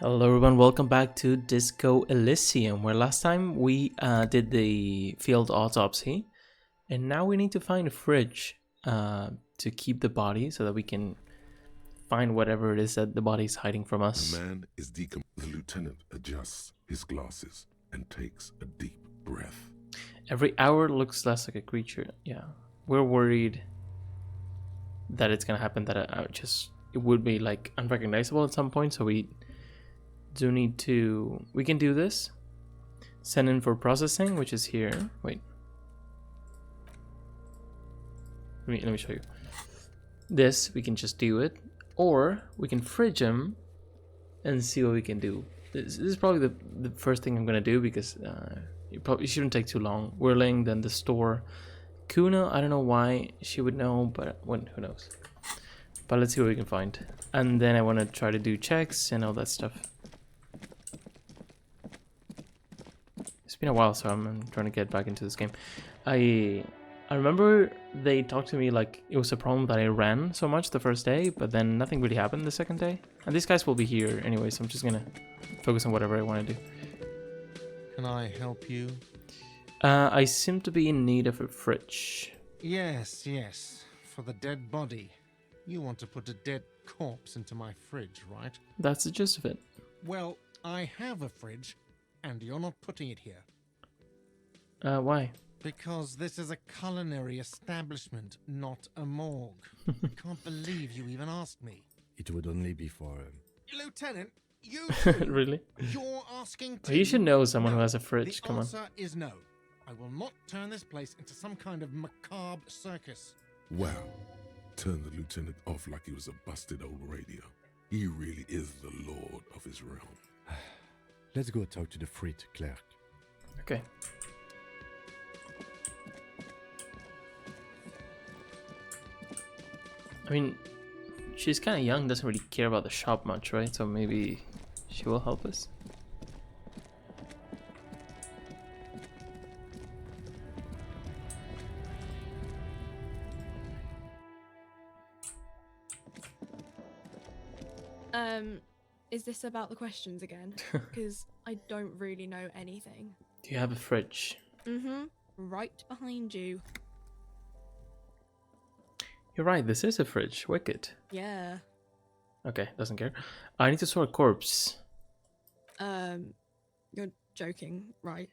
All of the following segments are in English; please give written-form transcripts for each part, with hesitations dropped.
Hello everyone, welcome back to Disco Elysium, where last time we did the field autopsy, and now we need to find a fridge to keep the body so that we can find whatever it is that the body is hiding from us. The man is decomposed. The lieutenant adjusts his glasses and takes a deep breath. Every hour looks less like a creature. Yeah, we're worried that it's gonna happen, that it would be like unrecognizable at some point, so we do need to, we can do this, send in for processing, which is here. Wait, let me show you this. We can just do it, or we can fridge him and see what we can do. This is probably the first thing I'm gonna do, because it shouldn't take too long. We're laying then the store. Kuna, I don't know why she would know, but who knows. But let's see what we can find, and then I want to try to do checks and all that stuff. It's been a while, so I'm trying to get back into this game. I remember they talked to me like it was a problem that I ran so much the first day, but then nothing really happened the second day. And these guys will be here anyway, so I'm just gonna focus on whatever I want to do. Can I help you? I seem to be in need of a fridge. Yes, for the dead body. You want to put a dead corpse into my fridge, right? That's the gist of it. Well, I have a fridge, and you're not putting it here. Why? Because this is a culinary establishment, not a morgue. I can't believe you even asked me. It would only be for... Lieutenant, you Really? You're asking Well, you should know someone No, who has a fridge. The Come on. answer is no. I will not turn this place into some kind of macabre circus. Wow. Turned the lieutenant off like he was a busted old radio. He really is the lord of his realm. Let's go talk to the freight clerk. Okay. I mean, she's kind of young, doesn't really care about the shop much, right? So maybe she will help us. Is this about the questions again? Because I don't really know anything. Do you have a fridge? Mm-hmm. Right behind you. You're right, this is a fridge. Wicked. Yeah. Okay, doesn't care. I need to store a corpse. You're joking, right?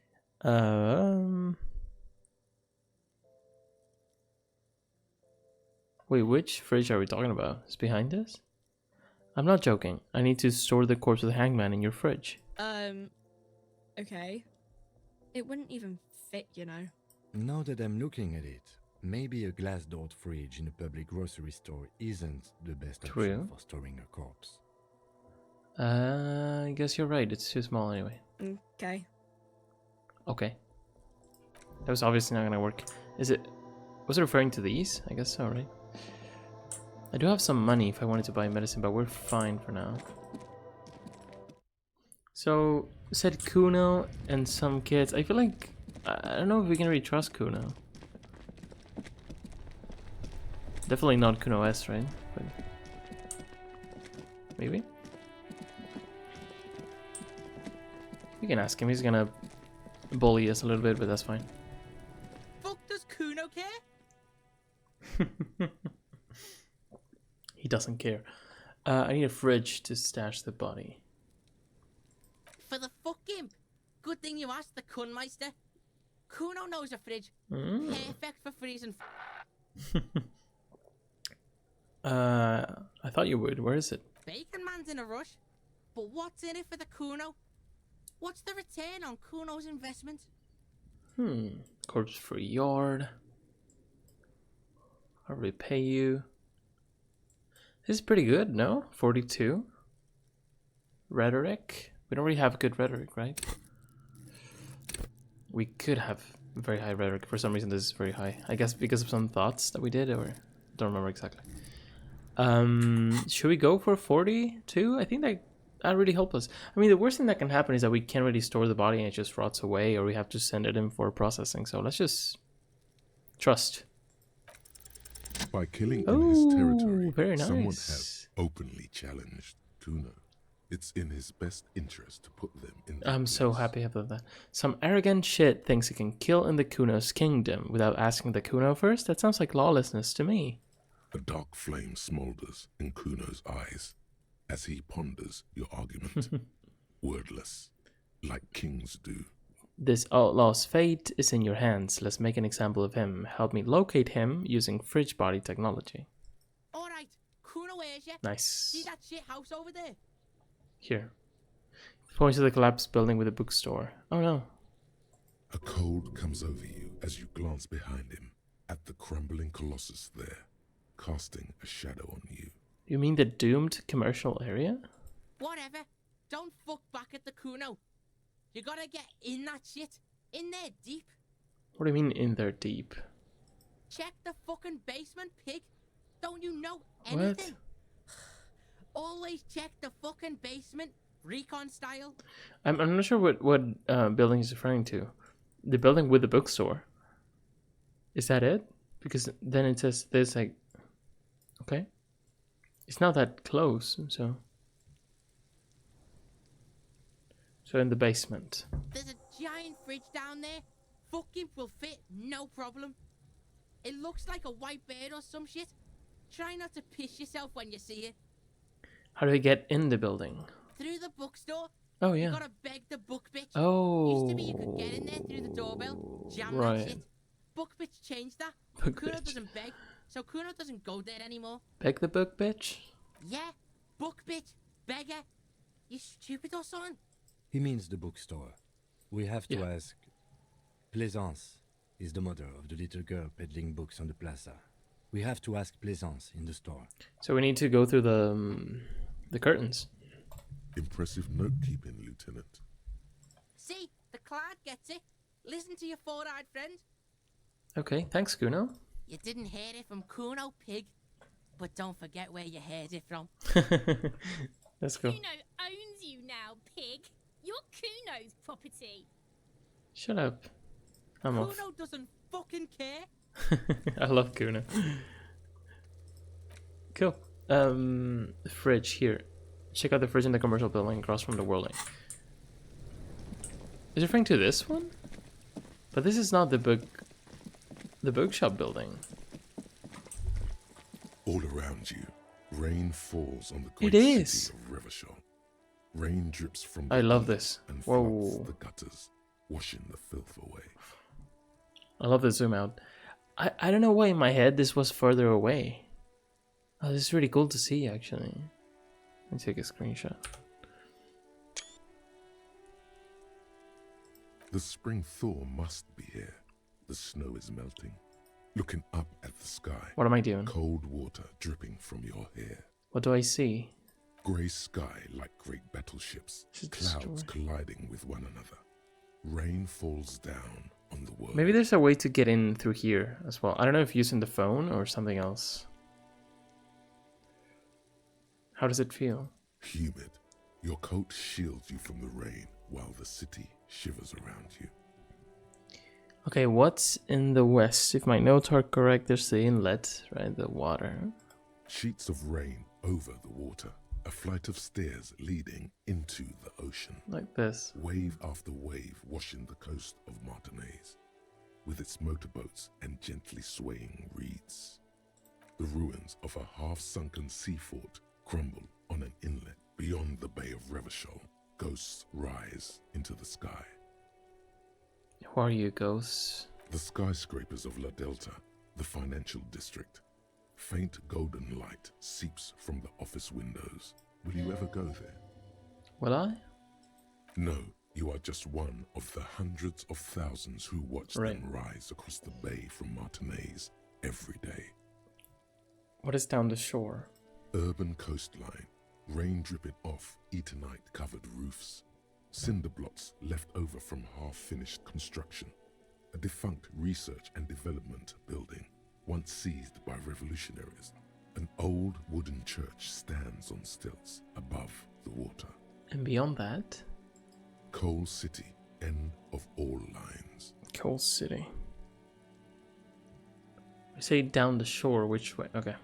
Wait, which fridge are we talking about? It's behind us? I'm not joking. I need to store the corpse of the hangman in your fridge. Okay. It wouldn't even fit, you know. Now that I'm looking at it, maybe a glass-doored fridge in a public grocery store isn't the best True. option for storing a corpse. I guess you're right. It's too small anyway. Okay. Okay. That was obviously not gonna work. Was it referring to these? I guess so, right? I do have some money if I wanted to buy medicine, but we're fine for now. So, said Kuno and some kids. I feel like, I don't know if we can really trust Kuno. Definitely not Kuno S, right? But maybe? We can ask him. He's gonna bully us a little bit, but that's fine. Fuck does Kuno care? He doesn't care. I need a fridge to stash the body. For the fuck him. Good thing you asked the Kunmeister. Kuno knows a fridge. Perfect for freezing. I thought you would. Where is it? Bacon Man's in a rush. But what's in it for the Kuno? What's the return on Kuno's investment? Corpse-free yard. I'll repay you. This is pretty good, no? 42. Rhetoric. We don't really have good rhetoric, right? We could have very high rhetoric. For some reason, this is very high. I guess because of some thoughts that we did, or don't remember exactly. Should we go for 42? I think that really help us. I mean, the worst thing that can happen is that we can't really store the body and it just rots away, or we have to send it in for processing. So let's just trust. By killing in his territory, very someone nice. has openly challenged Tuna. It's in his best interest to put them in. I'm so happy about that. Some arrogant shit thinks he can kill in the Kuno's kingdom without asking the Kuno first? That sounds like lawlessness to me. A dark flame smolders in Kuno's eyes as he ponders your argument, wordless, like kings do. This outlaw's fate is in your hands. Let's make an example of him. Help me locate him using fridge body technology. Alright, Kuno hears you. Nice. See that shit house over there? Here. Points to the collapsed building with a bookstore. Oh no. A cold comes over you as you glance behind him at the crumbling colossus there, casting a shadow on you. You mean the doomed commercial area? Whatever. Don't fuck back at the Kuno. You gotta get in that shit. In there deep. What do you mean in there deep? Check the fucking basement, pig. Don't you know anything? Always check the fucking basement, recon style. I'm not sure what building he's referring to. The building with the bookstore. Is that it? Because then it says there's like... Okay. It's not that close, so... So in the basement. There's a giant fridge down there. Fucking will fit, no problem. It looks like a white bird or some shit. Try not to piss yourself when you see it. How do I get in the building? Through the bookstore. Oh, You yeah. gotta beg the book bitch. Oh, Used to be you could get in there through the doorbell, jam right. that shit. Book bitch changed that. Book Kuno bitch. doesn't beg, so Kuno doesn't go there anymore. Beg the book, bitch? Yeah, book bitch, beggar. You stupid or something? He means the bookstore. We have to Yeah. ask. Plaisance is the mother of the little girl peddling books on the plaza. We have to ask Plaisance in the store. So we need to go through the curtains. Impressive note-keeping, Lieutenant. See, the cloud gets it. Listen to your four-eyed friend. Okay, thanks, Kuno. You didn't hear it from Kuno, pig. But don't forget where you heard it from. Let's go. Kuno owns you now, pig. You're Kuno's property. Shut up. I'm off. Kuno doesn't fucking care. I love Kuno. Cool. Fridge here. Check out the fridge in the commercial building across from the whirling. Is it referring to this one? But this is not the bookshop building. All around you, rain falls on the It great is. city of Revachol. Rain drips from I the love roof this. and Whoa. floods the gutters, washing the filth away. I love the zoom out. I don't know why in my head this was further away. Oh, this is really cool to see actually. Let me take a screenshot. The spring thaw must be here. The snow is melting. Looking up at the sky, What am I doing? cold water dripping from your hair. What do I see? Grey sky like great battleships, Should clouds destroy. colliding with one another. Rain falls down on the world. Maybe there's a way to get in through here as well. I don't know if using the phone or something else. How does it feel? Humid. Your coat shields you from the rain while the city shivers around you. Okay, what's in the west? If my notes are correct, there's the inlet, right? The water. Sheets of rain over the water. A flight of stairs leading into the ocean. Like this. Wave after wave washing the coast of Martinaise, with its motorboats and gently swaying reeds. The ruins of a half-sunken sea fort crumble on an inlet beyond the Bay of Revachol. Ghosts rise into the sky. Who are you, ghosts? The skyscrapers of La Delta, the financial district. Faint golden light seeps from the office windows. Will you ever go there? Will I? No, you are just one of the hundreds of thousands who watch Right. them rise across the bay from Martinaise every day. What is down the shore? Urban coastline, rain dripping off Eternite covered roofs, cinder blocks left over from half-finished construction, a defunct research and development building, once seized by revolutionaries. An old wooden church stands on stilts above the water. And beyond that? Coal City, end of all lines. Coal City. I say down the shore, which way? Okay.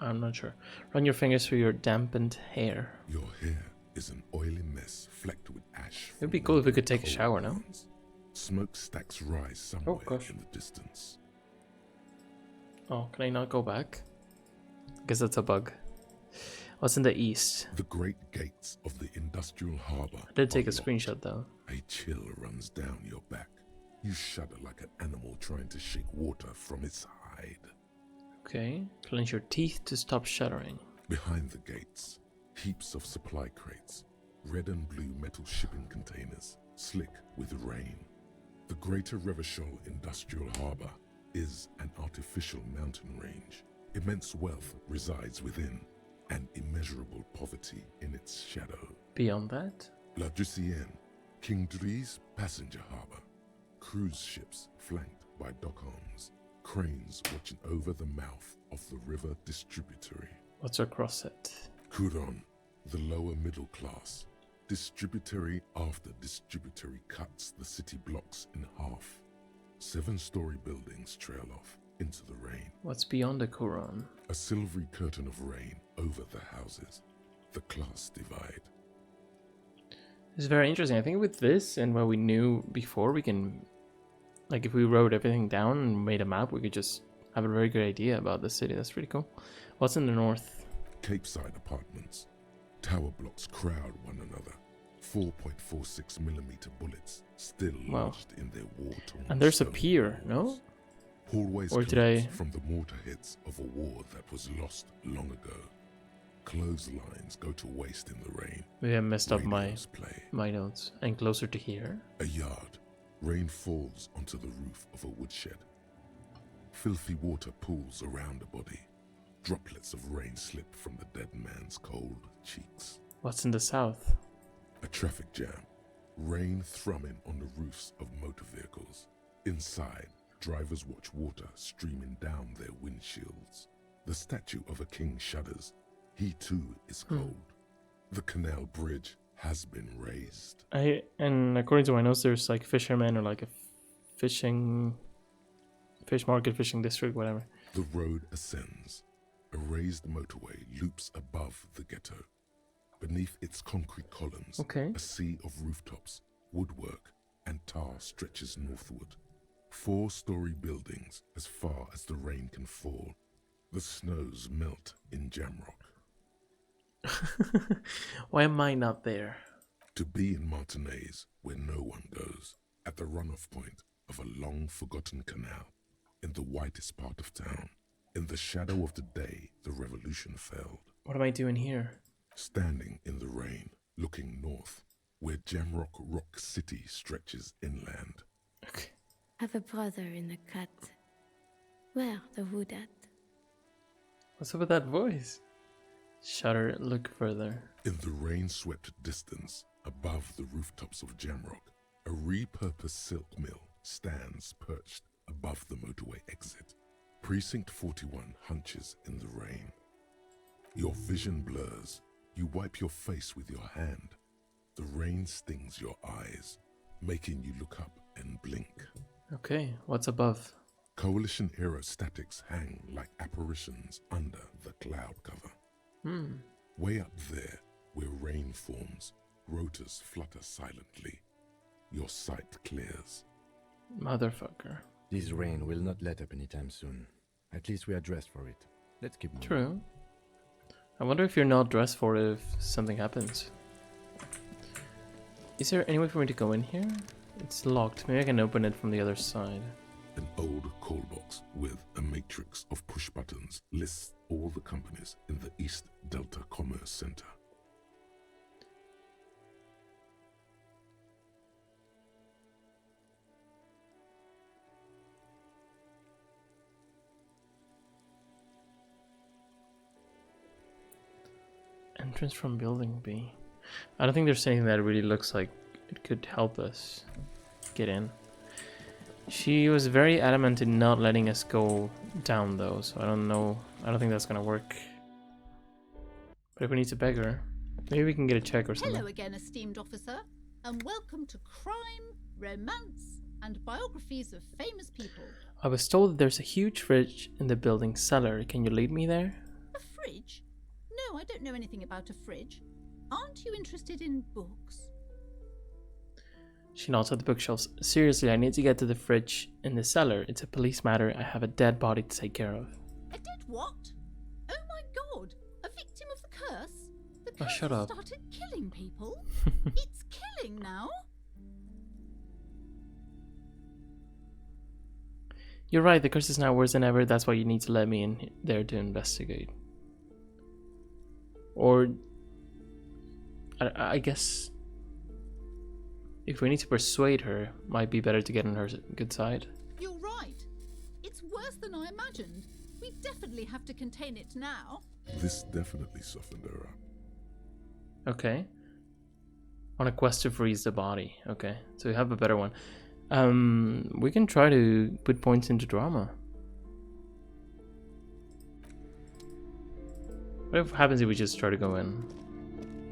I'm not sure. Run your fingers through your dampened hair. Your hair is an oily mess flecked with ash. It'd be from cool if we running could take a coal shower, no? burns. Smokestacks rise somewhere gosh. in the distance. Oh, can I not go back? Guess that's a bug. What's in the east? The great gates of the industrial harbor. I did take are a locked. screenshot though. A chill runs down your back. You shudder like an animal trying to shake water from its hide. Okay. Clench your teeth to stop shuddering. Behind the gates, heaps of supply crates, red and blue metal shipping containers, slick with rain. The Greater Revachol Industrial Harbor is an artificial mountain range. Immense wealth resides within, and immeasurable poverty in its shadow. Beyond that? La Ducienne, King Dries passenger harbor. Cruise ships flanked by dock arms. Cranes watching over the mouth of the river distributary. What's across it? Couronne, the lower middle class. Distributary after distributary cuts the city blocks in half. 7-story buildings trail off into the rain. What's beyond the Quran? A silvery curtain of rain over the houses. The class divide. It's very interesting. I think with this and what we knew before, we can, like, if we wrote everything down and made a map, we could just have a very good idea about the city. That's pretty cool. What's in the north? Capeside apartments. Tower blocks crowd one another. 4.46mm bullets still Wow. lodged in their war-torn And there's a stone pier, walls. no? Hallways Or did collapse I- from the mortar hits of a war that was lost long ago. Clotheslines go to waste in the rain. Maybe I messed up Radios play. my notes. And closer to here. A yard. Rain falls onto the roof of a woodshed. Filthy water pools around a body. Droplets of rain slip from the dead man's cold cheeks. What's in the south? A traffic jam. Rain thrumming on the roofs of motor vehicles. Inside, drivers watch water streaming down their windshields. The statue of a king shudders. He too is cold. The canal bridge has been raised. And according to my notes, there's like fishermen or like a fish market, fishing district, whatever. The road ascends. A raised motorway loops above the ghetto. Beneath its concrete columns, Okay. a sea of rooftops, woodwork, and tar stretches northward. 4-story buildings as far as the rain can fall. The snows melt in Jamrock. Why am I not there? To be in Martinez, where no one goes, at the runoff point of a long-forgotten canal, in the whitest part of town, in the shadow of the day the revolution failed. What am I doing here? Standing in the rain, looking north, where Jamrock Rock City stretches inland. Okay. Have a brother in the cut. Where the wood at? What's up with that voice? Shudder, look further. In the rain-swept distance, above the rooftops of Jamrock, a repurposed silk mill stands perched above the motorway exit. Precinct 41 hunches in the rain. Your vision blurs. You wipe your face with your hand. The rain stings your eyes, making you look up and blink. Okay, what's above? Coalition aerostatics hang like apparitions under the cloud cover. Way up there, where rain forms, rotors flutter silently. Your sight clears. Motherfucker. This rain will not let up anytime soon. At least we are dressed for it. Let's keep moving. True. I wonder if you're not dressed for it if something happens. Is there any way for me to go in here? It's locked. Maybe I can open it from the other side. An old call box with a matrix of push buttons lists all the companies in the East Delta Commerce Center. Entrance from building B. I don't think there's anything that really looks like it could help us get in. She was very adamant in not letting us go down though, so I don't know. I don't think that's gonna work. But if we need to beg her, maybe we can get a check or something. Hello again, esteemed officer, and welcome to Crime, Romance, and Biographies of Famous People. I was told that there's a huge fridge in the building cellar. Can you lead me there? A fridge? No, I don't know anything about a fridge. Aren't you interested in books? She nods at the bookshelves. Seriously, I need to get to the fridge in the cellar. It's a police matter. I have a dead body to take care of. A dead what? Oh my god! A victim of the curse? The curse shut has up. started killing people? It's killing now? You're right, the curse is now worse than ever. That's why you need to let me in there to investigate. Or... I guess... if we need to persuade her, might be better to get on her good side. You're right. It's worse than I imagined. We definitely have to contain it now. This definitely softened her up. Okay. On a quest to freeze the body. Okay, so we have a better one. We can try to put points into drama. What happens if we just try to go in?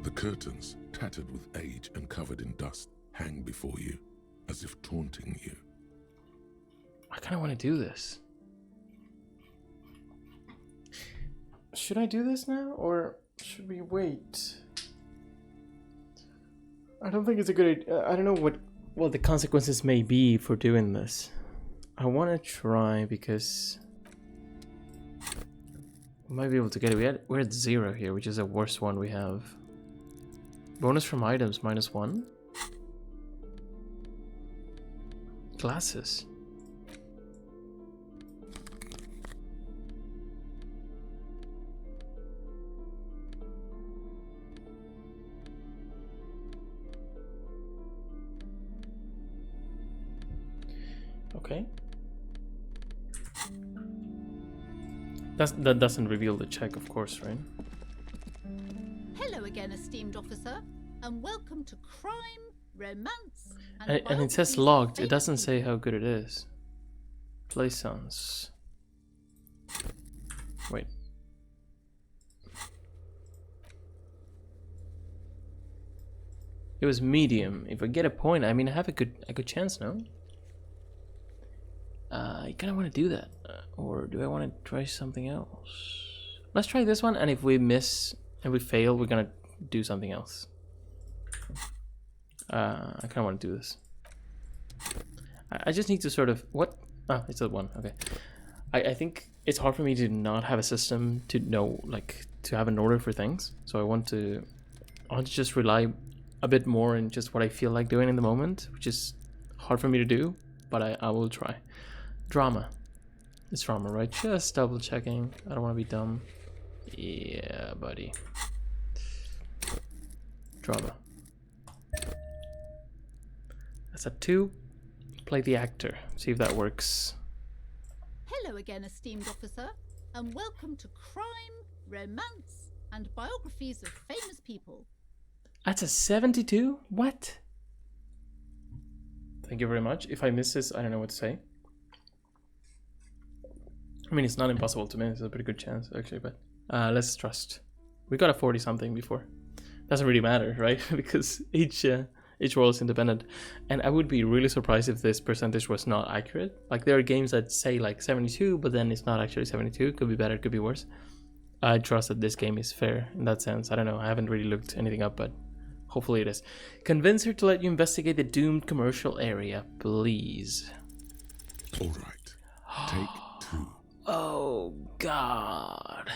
The curtains, tattered with age and covered in dust, hang before you, as if taunting you. I kind of want to do this. Should I do this now, or should we wait? I don't think it's a good idea. I don't know what the consequences may be for doing this. I want to try because we might be able to get it. We're at 0 here, which is the worst one we have. Bonus from items, -1. Glasses. Okay. That doesn't reveal the check, of course, right? Hello again, esteemed officer, and welcome to Crime, Romance, And it says Biographies of logged. It Famous doesn't People. say how good it is. Plaisance. Wait. It was medium. If I get a point, I mean, I have a good chance, no? I kind of want to do that, or do I want to try something else? Let's try this one, and if we miss and we fail, we're gonna do something else. I kind of want to do this. I just need to sort of what? Oh, it's at 1. Okay. I think it's hard for me to not have a system to know, like, to have an order for things. So I want to just rely a bit more in just what I feel like doing in the moment, which is hard for me to do, but I will try. Drama. It's drama, right? Just double checking. I don't want to be dumb. Yeah, buddy. Drama. That's a 2. Play the actor. See if that works. Hello again, esteemed officer, and welcome to Crime, Romance, and Biographies of Famous People. That's a 72? What? Thank you very much. If I miss this, I don't know what to say. I mean, it's not impossible to miss. It's a pretty good chance, actually, but let's trust. We got a 40-something before. Doesn't really matter, right? Because each roll is independent. And I would be really surprised if this percentage was not accurate. Like, there are games that say, like, 72, but then it's not actually 72. Could be better, could be worse. I trust that this game is fair in that sense. I don't know. I haven't really looked anything up, but hopefully it is. Convince her to let you investigate the doomed commercial area, please. All right. Take 2. Oh, God.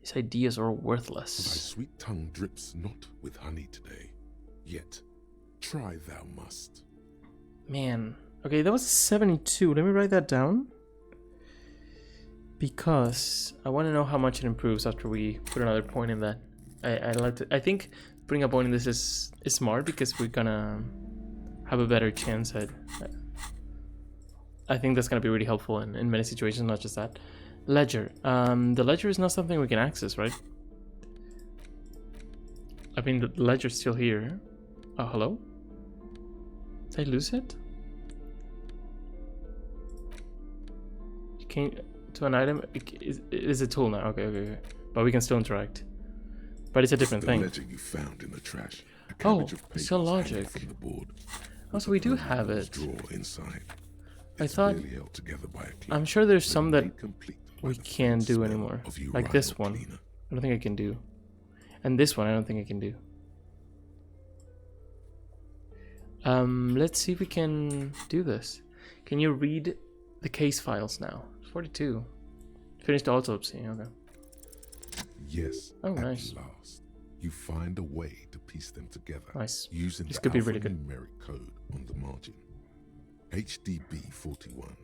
These ideas are Thy worthless. sweet tongue drips not with honey today, yet try thou must. Man. Okay, that was a 72. Let me write that down. Because I want to know how much it improves after we put another point in that. I think putting a point in this is smart because we're gonna have a better chance at... I think that's gonna be really helpful in many situations, not just that. Ledger. The ledger is not something we can access, right? I mean, the ledger's still here. Oh, hello? Did I lose it? You can't... To an item? It is a tool now. Okay. But we can still interact. But it's a different The thing. letter you found in the trash. A Oh, cabbage of it's still papers hanging logic. from the board. Oh, so we do have it. Drawer inside. I It's thought... barely held together by a clip, I'm sure there's but some that made complete by we the can't faint do smell anymore. of Like this urinal one. cleaner. I don't think I can do. And this one I don't think I can do. Let's see if we can do this. Can you read the case files now? 42. Finished the autopsy, okay. Yes, Oh, at nice. last, you find a way to piece them together Nice. using This the could be really good. alphanumeric code on the margin. HDB 41,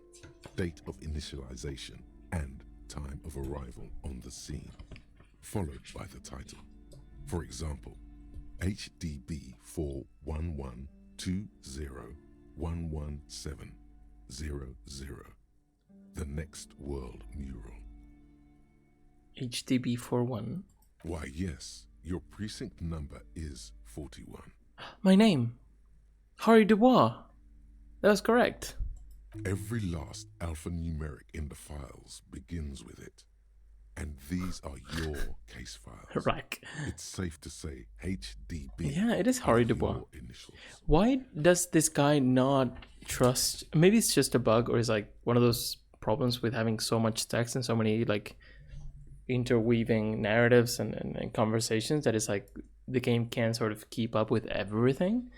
date of initialization and time of arrival on the scene, followed by the title. For example, HDB 41120117000, the Next World Mural. HDB41. Why, yes, your precinct number is 41. My name. Harry Dubois. That was correct. Every last alphanumeric in the files begins with it. And these are your case files. Right. It's safe to say HDB. Yeah, it is Harry are Dubois. your initials. Why does this guy not trust? Maybe it's just a bug, or it's like one of those problems with having so much text and so many like interweaving narratives and conversations that it's like the game can't sort of keep up with everything.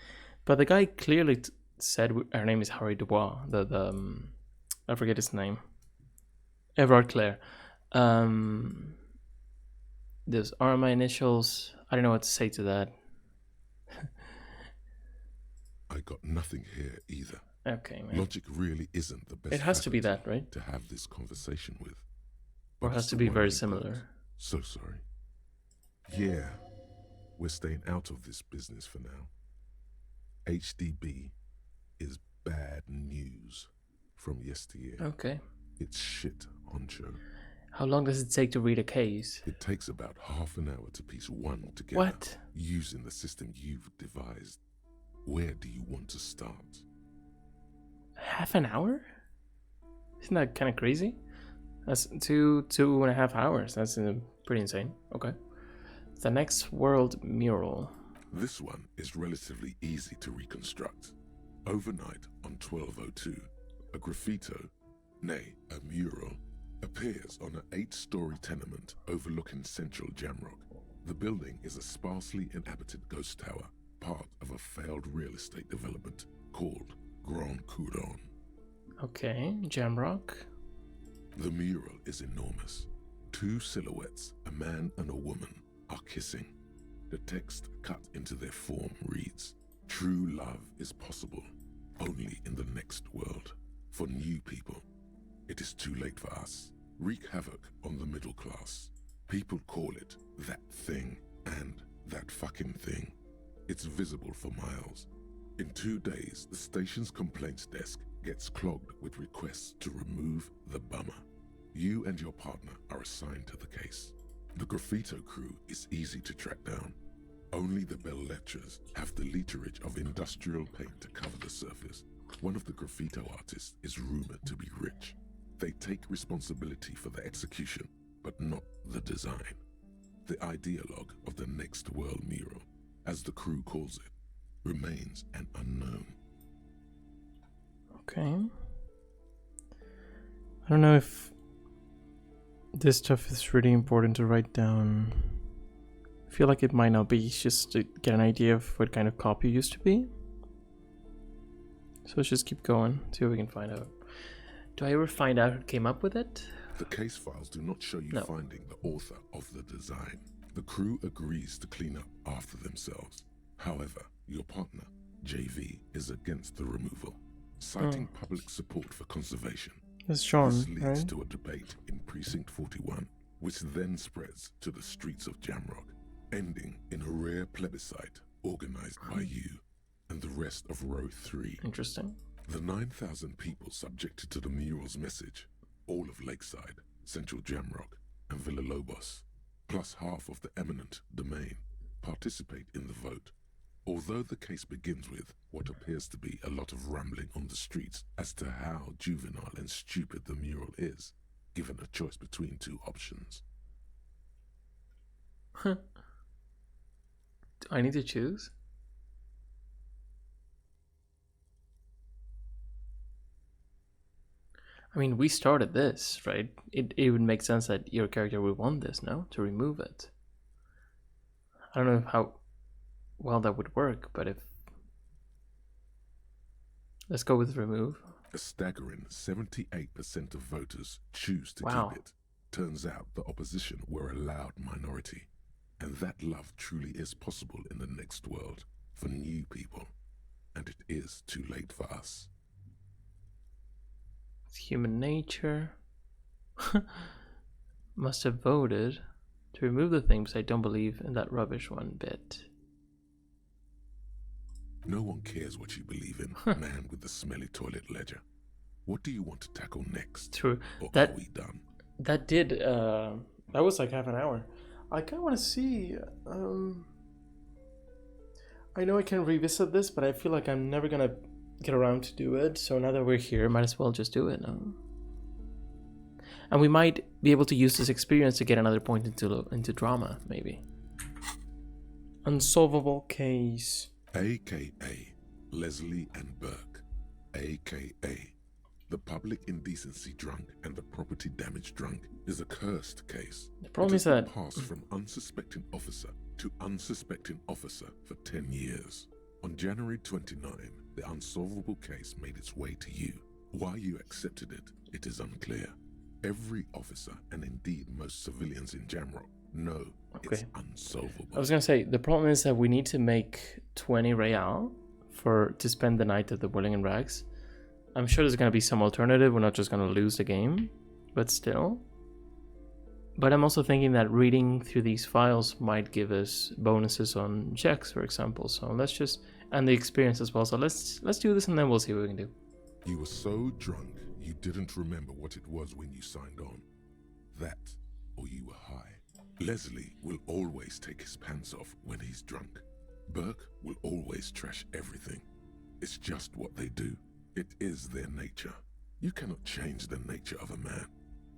But the guy clearly said her name is Harry Dubois. I forget his name. Everard Clare. Those are my initials. I don't know what to say to that. I got nothing here either. Okay, man. Logic really isn't the best. It has to be faculty that, right? To have this conversation with. Or But has it's to the be one very we got. similar. So sorry. Yeah, we're staying out of this business for now. HDB is bad news from yesteryear. Okay. It's shit, honcho. How long does it take to read a case? It takes about half an hour to piece one together. What? Using the system you've devised. Where do you want to start? Half an hour? Isn't that kind of crazy? That's 2.5 hours. That's pretty insane. Okay. The Next World Mural. This one is relatively easy to reconstruct. Overnight on 1202, a graffito, nay, a mural, appears on an 8-story tenement overlooking central Jamrock. The building is a sparsely inhabited ghost tower, part of a failed real estate development called Grand Couronne. Okay, Jamrock. The mural is enormous. 2 silhouettes, a man and a woman, are kissing. The text cut into their form reads, "True love is possible only in the next world. For new people, it is too late for us. Wreak havoc on the middle class. People call it that thing and that fucking thing. It's visible for miles. In 2 days, the station's complaints desk gets clogged with requests to remove the bummer. You and your partner are assigned to the case. The graffito crew is easy to track down. Only the bell lectures have the literage of industrial paint to cover the surface. One of the graffito artists is rumored to be rich. They take responsibility for the execution, but not the design. The ideologue of the Next World Mural, as the crew calls it, remains an unknown. Okay. I don't know if this stuff is really important to write down. I feel like it might not be, just to get an idea of what kind of cop you used to be. So let's just keep going, see what we can find out. Do I ever find out who came up with it? The case files do not show you No. finding the author of the design. The crew agrees to clean up after themselves. However, your partner, JV, is against the removal, citing public support for conservation. That's Sean, This leads right? to a debate in Precinct 41, which then spreads to the streets of Jamrock, ending in a rare plebiscite organized by you and the rest of Row 3. Interesting. The 9,000 people subjected to the mural's message, all of Lakeside, Central Jamrock, and Villa Lobos, plus half of the eminent domain, participate in the vote. Although the case begins with what appears to be a lot of rambling on the streets as to how juvenile and stupid the mural is, given a choice between 2 options. Do I need to choose? I mean, we started this, right? It would make sense that your character would want this, no? To remove it. I don't know how well that would work, but if... Let's go with remove. A staggering 78% of voters choose to Wow. keep it. Turns out the opposition were a loud minority. And that love truly is possible in the next world for new people. And it is too late for us. It's human nature. Must have voted to remove the thing, because I don't believe in that rubbish one bit. No one cares what you believe in, man with the smelly toilet ledger. What do you want to tackle next? True. Or That- are we done? That did, that was like half an hour. I kind of want to see, I know I can revisit this, but I feel like I'm never gonna get around to do it, so now that we're here, might as well just do it. And we might be able to use this experience to get another point into drama, maybe. Unsolvable case. AKA Leslie and Burke. AKA the public indecency drunk and the property damage drunk is a cursed case. The problem It is has been that... passed from unsuspecting officer to unsuspecting officer for 10 years. On January 29, the unsolvable case made its way to you. Why you accepted it, it is unclear. Every officer, and indeed most civilians in Jamrock, know it's unsolvable. I was gonna say, the problem is that we need to make 20 real to spend the night at the Whirling in Rags. I'm sure there's gonna be some alternative, we're not just gonna lose the game, but still. But I'm also thinking that reading through these files might give us bonuses on checks, for example. So let's just, and the experience as well. So let's do this and then we'll see what we can do. You were so drunk, you didn't remember what it was when you signed on. That, or you were high. Leslie will always take his pants off when he's drunk. Burke will always trash everything. It's just what they do. It is their nature. You cannot change the nature of a man.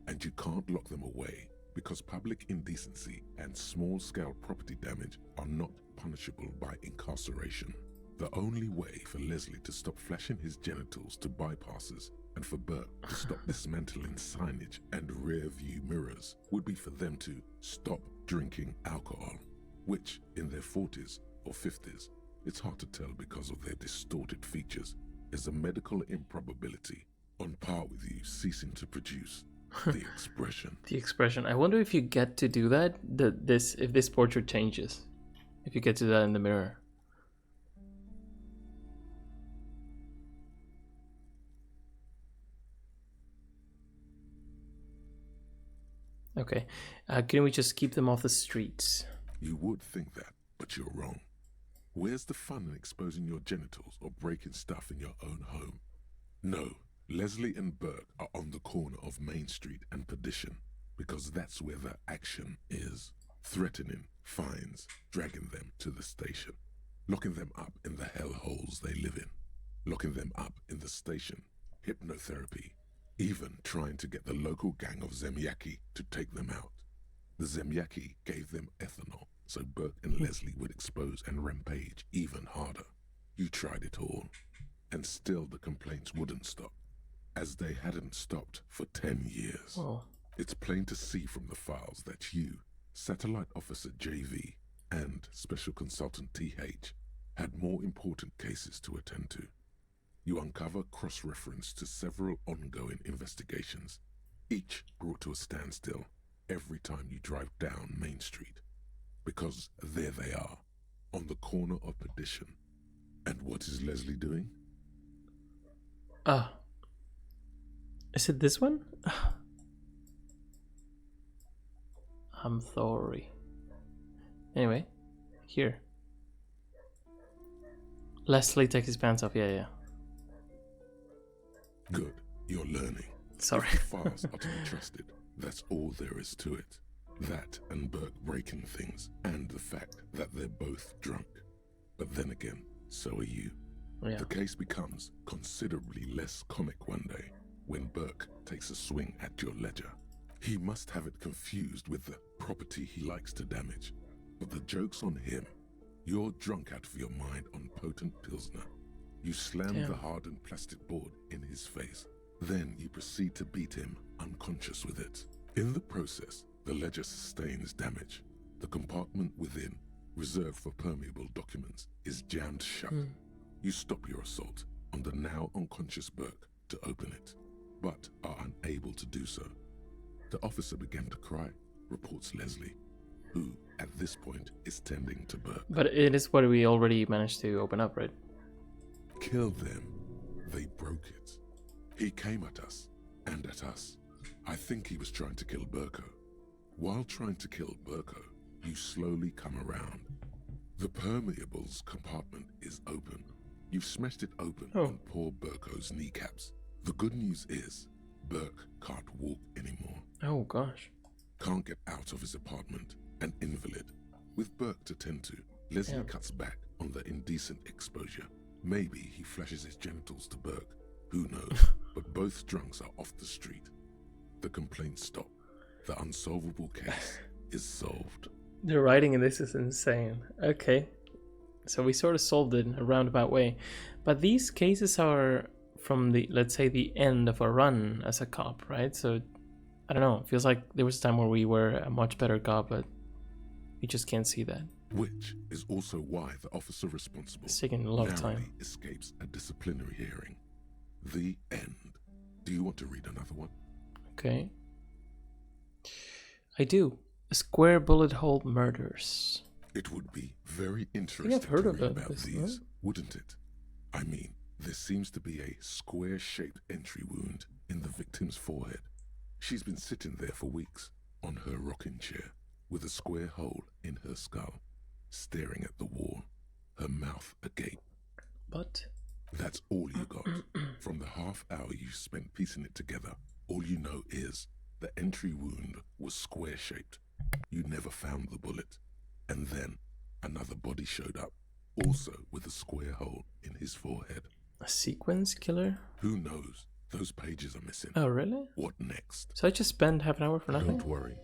And you can't lock them away because public indecency and small-scale property damage are not punishable by incarceration. The only way for Leslie to stop flashing his genitals to bypassers and for Burke to stop dismantling signage and rear-view mirrors would be for them to stop drinking alcohol, which in their 40s or 50s, it's hard to tell because of their distorted features, is a medical improbability on par with you ceasing to produce the expression. The expression. I wonder if you get to do that, if this portrait changes. If you get to do that in the mirror. Okay. Can we just keep them off the streets? You would think that, but you're wrong. Where's the fun in exposing your genitals or breaking stuff in your own home? No, Leslie and Burke are on the corner of Main Street and Perdition because that's where the action is. Threatening, fines, dragging them to the station, locking them up in the hellholes they live in, locking them up in the station, hypnotherapy, even trying to get the local gang of Zemyaki to take them out. The Zemyaki gave them ethanol so Burke and Leslie would expose and rampage even harder. You tried it all, and still the complaints wouldn't stop, as they hadn't stopped for 10 years. Oh. It's plain to see from the files that you, Satellite Officer JV, and Special Consultant TH had more important cases to attend to. You uncover cross-reference to several ongoing investigations, each brought to a standstill every time you drive down Main Street. Because there they are, on the corner of Perdition. And what is Leslie doing? Is it this one? I'm sorry. Anyway, here. Leslie takes his pants off. Yeah. Good, you're learning. Sorry. If the files are to be trusted, that's all there is to it. That and Burke breaking things, and the fact that they're both drunk. But then again, so are you. Yeah. The case becomes considerably less comic one day when Burke takes a swing at your ledger. He must have it confused with the property he likes to damage. But the joke's on him. You're drunk out of your mind on potent Pilsner. You slammed the hardened plastic board in his face, Then you proceed to beat him unconscious with it. In the process, the ledger sustains damage. The compartment within, reserved for permeable documents, is jammed shut. You stop your assault on the now unconscious Burke to open it, but are unable to do so. The officer began to cry, reports Leslie, who, at this point, is tending to Burke. But it is what we already managed to open up, right? Kill them. They broke it. He came at us, and at us. I think he was trying to kill Burko. While trying to kill Burko, you slowly come around. The permeables compartment is open. You've smashed it open on poor Burko's kneecaps. The good news is, Burke can't walk anymore. Oh gosh. Can't get out of his apartment, an invalid. With Burke to tend to, Leslie cuts back on the indecent exposure. Maybe he flashes his genitals to Burke. Who knows? But both drunks are off the street. The complaints stop. The unsolvable case is solved. The writing in this is insane. Okay. So we sort of solved it in a roundabout way. But these cases are from the, let's say, the end of a run as a cop, right? So, I don't know. It feels like there was a time where we were a much better cop, but we just can't see that. Which is also why the officer responsible It's taking a lot of time. escapes a disciplinary hearing. The end. Do you want to read another one? Okay. I do. Square bullet hole murders. It would be very interesting I've heard to of read it, about isn't these, it? wouldn't it? I mean, there seems to be a square-shaped entry wound in the victim's forehead. She's been sitting there for weeks, on her rocking chair, with a square hole in her skull, staring at the wall, her mouth agape. But That's all you got. From the half hour you spent piecing it together, all you know is the entry wound was square-shaped. You never found the bullet. And then another body showed up, also with a square hole in his forehead. a sequence killer? Who knows? Those pages are missing. Oh, really? What next? So I just spent half an hour for nothing? Don't worry.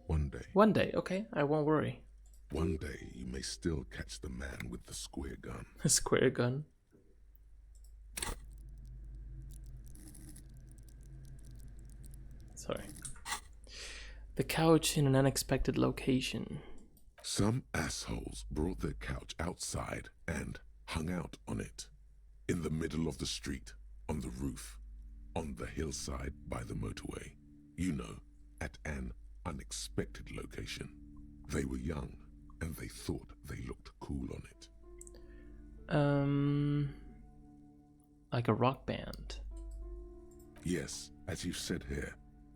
One day, One day, okay. I won't worry. one day you may still catch the man with the square gun. A square gun. Sorry. The couch in an unexpected location. Some assholes brought their couch outside and hung out on it. In the middle of the street, on the roof, on the hillside by the motorway. You know, at an unexpected location. They were young, and they thought they looked cool on it. Like a rock band. Yes, as you said here,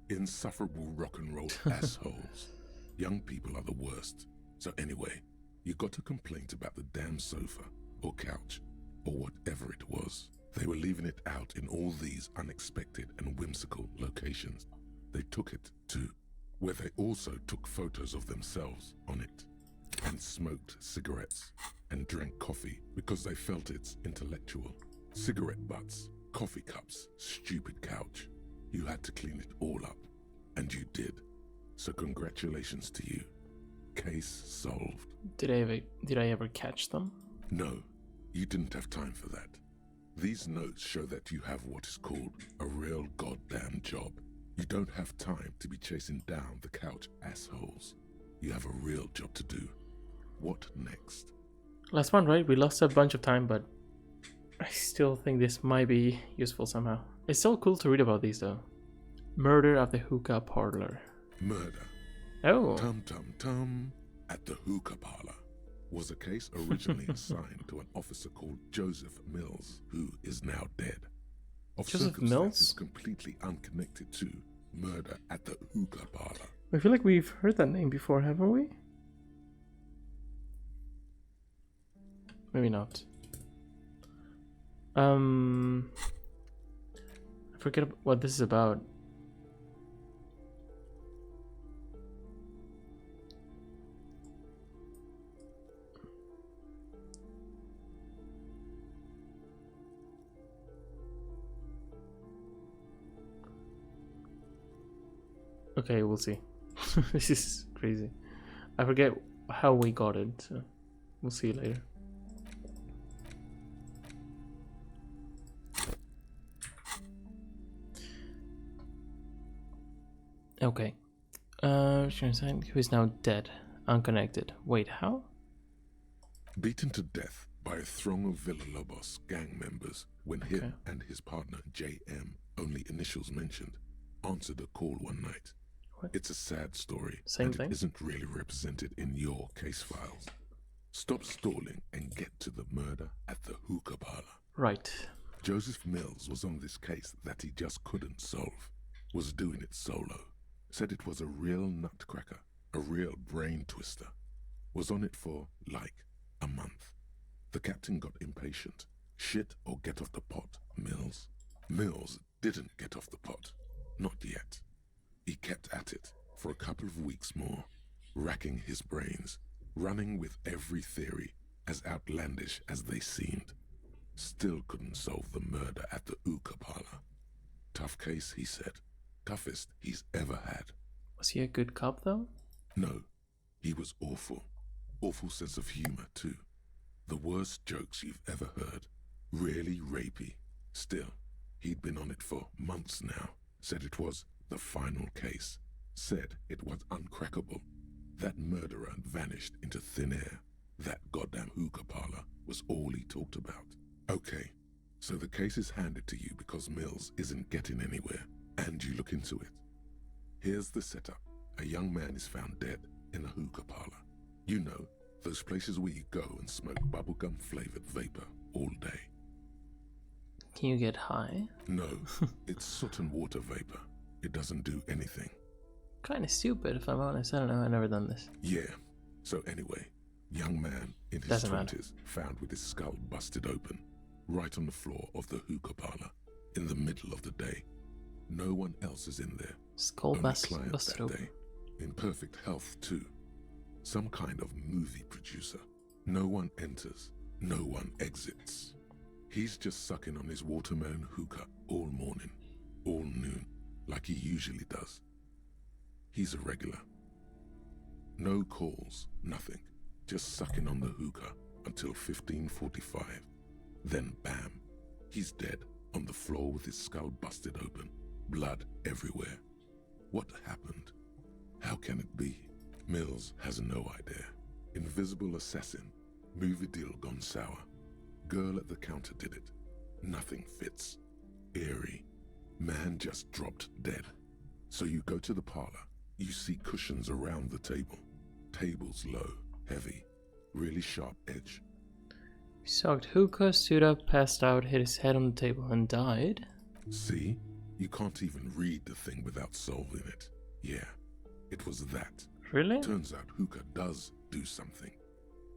insufferable rock and roll assholes. Young people are the worst. So anyway, you got a complaint about the damn sofa, or couch, or whatever it was. They were leaving it out in all these unexpected and whimsical locations. They took it to where they also took photos of themselves on it, and smoked cigarettes, and drank coffee because they felt it's intellectual. Cigarette butts, coffee cups, stupid couch. You had to clean it all up, and you did. So congratulations to you. Case solved. Did I ever catch them? No, you didn't have time for that. These notes show that you have what is called a real goddamn job. You don't have time to be chasing down the couch assholes. You have a real job to do. What next? Last one, right? We lost a bunch of time, but I still think this might be useful somehow. It's so cool to read about these, though. Murder of the hookah parlor. Murder. Oh. Tum tum tum at the hookah parlor was a case originally assigned to an officer called Joseph Mills, who is now dead. Of Joseph circumstances Mills? completely unconnected to murder at the hookah parlor. I feel like we've heard that name before, haven't we? Maybe not. I forget what this is about. Okay, we'll see. This is crazy. I forget how we got it, so we'll see later. Okay. Who is now dead, unconnected. Wait, how? Beaten to death by a throng of Villalobos gang members when him and his partner JM, only initials mentioned, answered a call one night. What? It's a sad story, Same and thing? it isn't really represented in your case files. Stop stalling and get to the murder at the hookah parlor. Right. Joseph Mills was on this case that he just couldn't solve, was doing it solo, said it was a real nutcracker, a real brain twister, was on it for, like, a month. The captain got impatient. Shit or get off the pot, Mills. Mills didn't get off the pot. Not yet. He kept at it for a couple of weeks more, racking his brains, running with every theory, as outlandish as they seemed. Still couldn't solve the murder at the hookah parlor. Tough case, he said. Toughest he's ever had. Was he a good cop, though? No, he was awful. Awful sense of humor, too. The worst jokes you've ever heard. Really rapey. Still, he'd been on it for months now. Said it was the final case. Said it was uncrackable. That murderer vanished into thin air. That goddamn hookah parlor was all he talked about. Okay, so the case is handed to you because Mills isn't getting anywhere, and you look into it. Here's the setup. A young man is found dead in a hookah parlor. You know, those places where you go and smoke bubblegum-flavored vapor all day. Can you get high? No, it's soot and water vapor. It doesn't do anything. Kinda stupid, if I'm honest. I don't know, I've never done this. Yeah, so anyway, young man in his Doesn't matter. 20s found with his skull busted open, right on the floor of the hookah parlor, in the middle of the day. No one else is in there. Skull Only busted clients that open. day. In perfect health, too. Some kind of movie producer. No one enters. No one exits. He's just sucking on his watermelon hookah all morning, all noon, like he usually does. He's a regular. No calls, nothing. Just sucking on the hookah until 15:45. Then bam, he's dead on the floor with his skull busted open, blood everywhere. What happened? How can it be? Mills has no idea. Invisible assassin. Movie deal gone sour. Girl at the counter did it. Nothing fits. Eerie. Man just dropped dead. So you go to the parlor. You see cushions around the table. Table's low, heavy, really sharp edge. He sucked hookah, stood up, passed out, hit his head on the table, and died? See? You can't even read the thing without solving it. Yeah, it was that. Really? Turns out hookah does do something.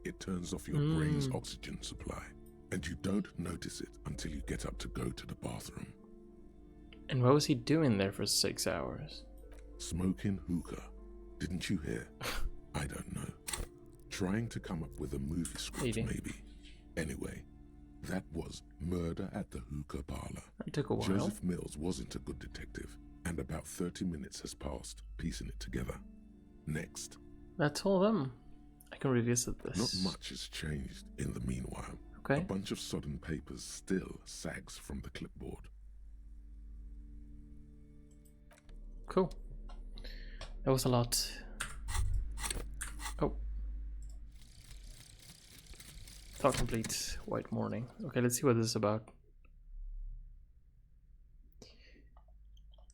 It turns off your brain's oxygen supply, and you don't notice it until you get up to go to the bathroom. And what was he doing there for 6 hours? Smoking hookah. Didn't you hear? I don't know. Trying to come up with a movie script, Eating. maybe. Anyway, that was Murder at the Hookah Parlor. It took a while. Joseph Mills wasn't a good detective, and about 30 minutes has passed, piecing it together. Next. That's all of them. I can revisit this. Not much has changed in the meanwhile. Okay. A bunch of sodden papers still sags from the clipboard. Cool. That was a lot. Oh. Thought complete. White morning. Okay, let's see what this is about.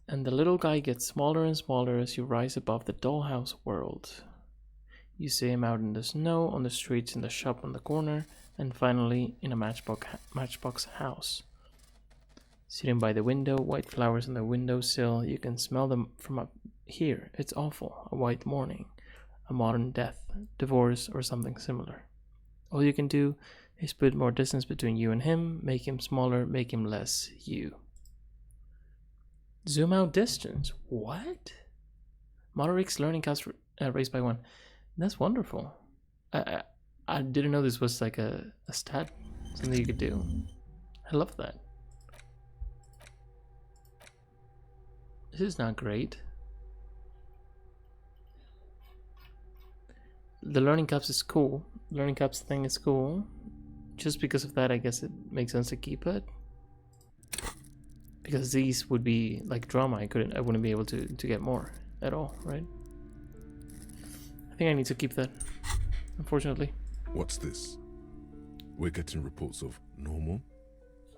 And the little guy gets smaller and smaller as you rise above the dollhouse world. You see him out in the snow, on the streets, in the shop on the corner, and finally in a matchbox house. Sitting by the window, white flowers on the windowsill, you can smell them from up here. It's awful. A white morning, a modern death, divorce, or something similar. All you can do is put more distance between you and him, make him smaller, make him less you. Zoom out distance. What? Moderic's learning cost raised by 1. That's wonderful. I didn't know this was like a stat, something you could do. I love that. This is not great. The learning caps is cool. Learning caps thing is cool. Just because of that, I guess it makes sense to keep it. Because these would be like drama. I wouldn't be able to get more. at all, right? I think I need to keep that, unfortunately. What's this? We're getting reports of normal,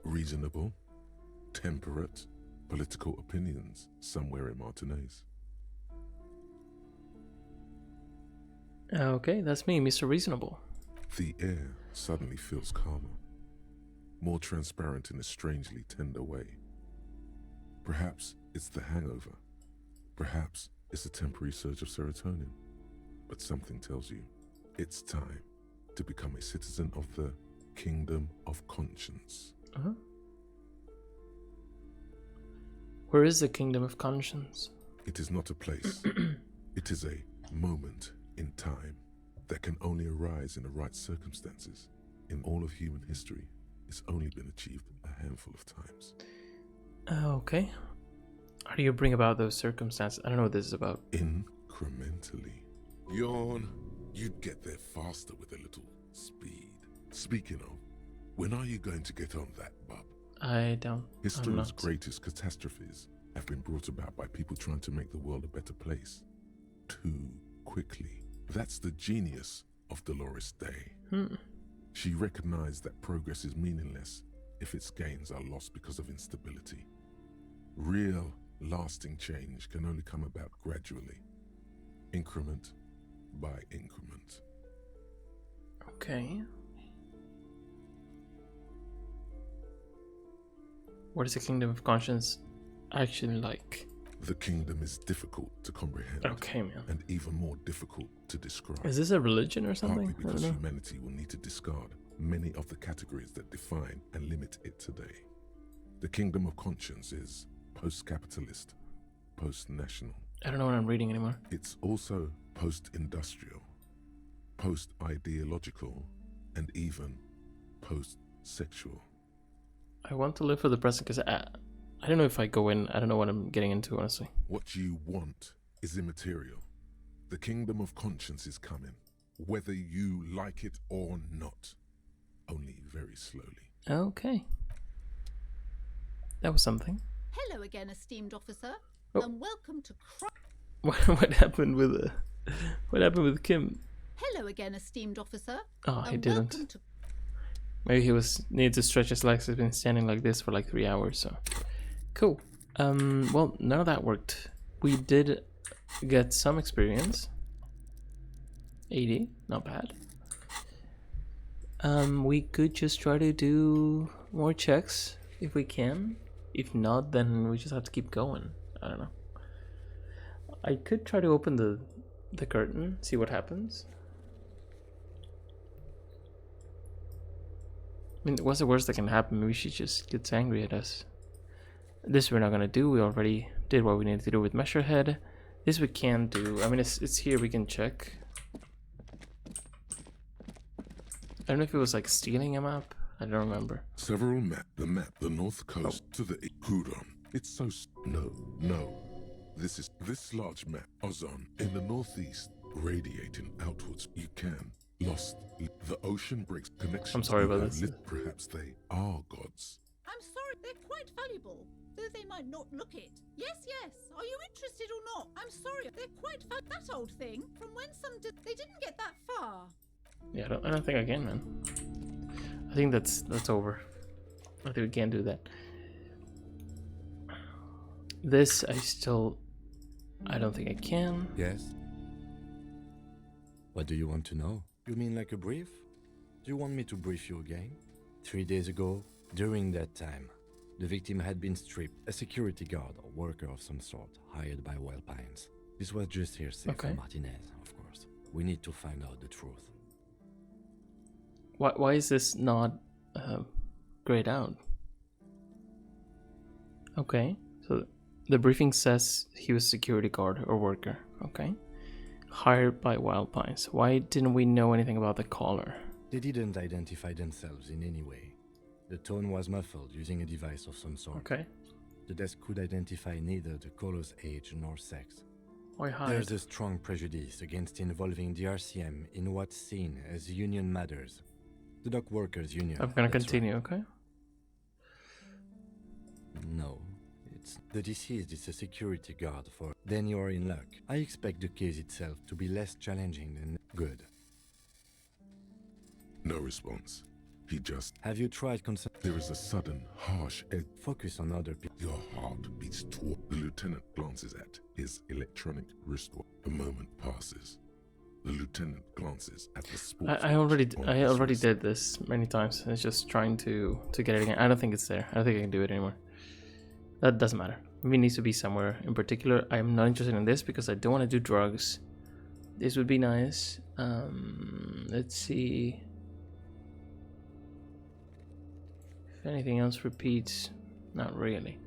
reasonable, temperate, political opinions somewhere in Martinez. Okay, that's me, Mr. Reasonable. The air suddenly feels calmer, more transparent in a strangely tender way. Perhaps it's the hangover. Perhaps it's a temporary surge of serotonin. But something tells you it's time to become a citizen of the Kingdom of Conscience. Uh-huh. Where is the Kingdom of Conscience? It is not a place. It is a moment in time that can only arise in the right circumstances. In all of human history, it's only been achieved a handful of times. Okay. How do you bring about those circumstances? I don't know what this is about. Incrementally. Yawn. You'd get there faster with a little speed. Speaking of, when are you going to get on that, bub? I don't. History's greatest catastrophes have been brought about by people trying to make the world a better place. Too quickly. That's the genius of Dolores Day. She recognized that progress is meaningless if its gains are lost because of instability. Real, lasting change can only come about gradually, increment by increment. Okay. What is the Kingdom of Conscience actually like? The kingdom is difficult to comprehend. Okay, man. And even more difficult to describe. Is this a religion or something? Partly because humanity will need to discard many of the categories that define and limit it today. The Kingdom of Conscience is post-capitalist, post-national. I don't know what I'm reading anymore. It's also post-industrial, post-ideological, and even post-sexual. I want to live for the present because I don't know if I go in. I don't know what I'm getting into, honestly. What you want is immaterial. The Kingdom of Conscience is coming, whether you like it or not. Only very slowly. Okay. That was something. Hello again, esteemed officer, Oh. and welcome to What happened with what happened with Kim? Hello again, esteemed officer. Oh, he and didn't. welcome to Maybe he needed to stretch his legs. He's been standing like this for like 3 hours, so cool. Well, none of that worked. We did get some experience. 80, not bad. We could just try to do more checks if we can. If not, then we just have to keep going. I don't know. I could try to open the curtain, see what happens. I mean, what's the worst that can happen? Maybe she just gets angry at us. This we're not gonna do. We already did what we needed to do with Measurehead. This we can do. I mean, it's here. We can check. I don't know if it was like stealing a map. I don't remember. Several the north coast to the Hudon. It's so no. This large map, Ozon, in the northeast, radiating outwards. You can lost. The ocean breaks connections. I'm sorry about this. Perhaps they are gods. I'm sorry, they're quite valuable, though they might not look it. Yes. Are you interested or not? I'm sorry, they're quite that old thing. From when they didn't get that far. Yeah, I don't think I can, man. I think that's over. I think we can't do that. This I don't think I can. Yes? What do you want to know? You mean like a brief? Do you want me to brief you again? 3 days ago, during that time, the victim had been stripped. A security guard or worker of some sort, hired by Wild Pines. This was just hearsay from Martinez, of course. We need to find out the truth. Why is this not grayed out? Okay, so the briefing says he was security guard or worker. Okay, hired by Wild Pines. Why didn't we know anything about the caller? They didn't identify themselves in any way. The tone was muffled using a device of some sort. Okay. The desk could identify neither the caller's age nor sex. Why hide? There's a strong prejudice against involving the RCM in what's seen as union matters. The dock workers union. I'm gonna that's continue, right. okay? No, The deceased is a security guard for... Then you are in luck. I expect the case itself to be less challenging than good. No response. He just... Have you tried There is a sudden, harsh edge. Focus on other people. Your heart beats toward. The lieutenant glances at his electronic wristwatch. A moment passes. The lieutenant glances at the sports I already watch on I his already wrist. did this many times. It's just trying to get it again. I don't think it's there. I don't think I can do it anymore. That doesn't matter. It needs to be somewhere in particular. I am not interested in this because I don't want to do drugs. This would be nice. Let's see if anything else repeats. Not really.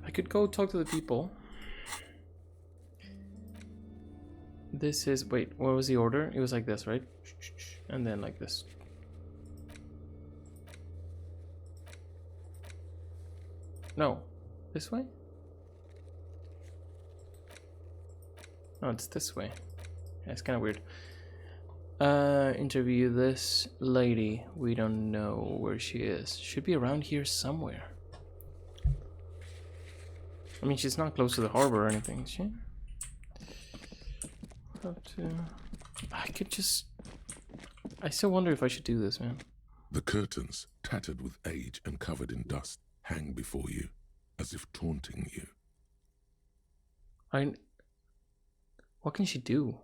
I could go talk to the people. This is, wait, what was the order? It was like this, right? And then like this. No, this way? No, it's this way. Yeah, it's kind of weird. Interview this lady. We don't know where she is. Should be around here somewhere. I mean, she's not close to the harbor or anything, is she? I could just... I still wonder if I should do this, man. The curtains, tattered with age and covered in dust, hang before you, as if taunting you. What can she do?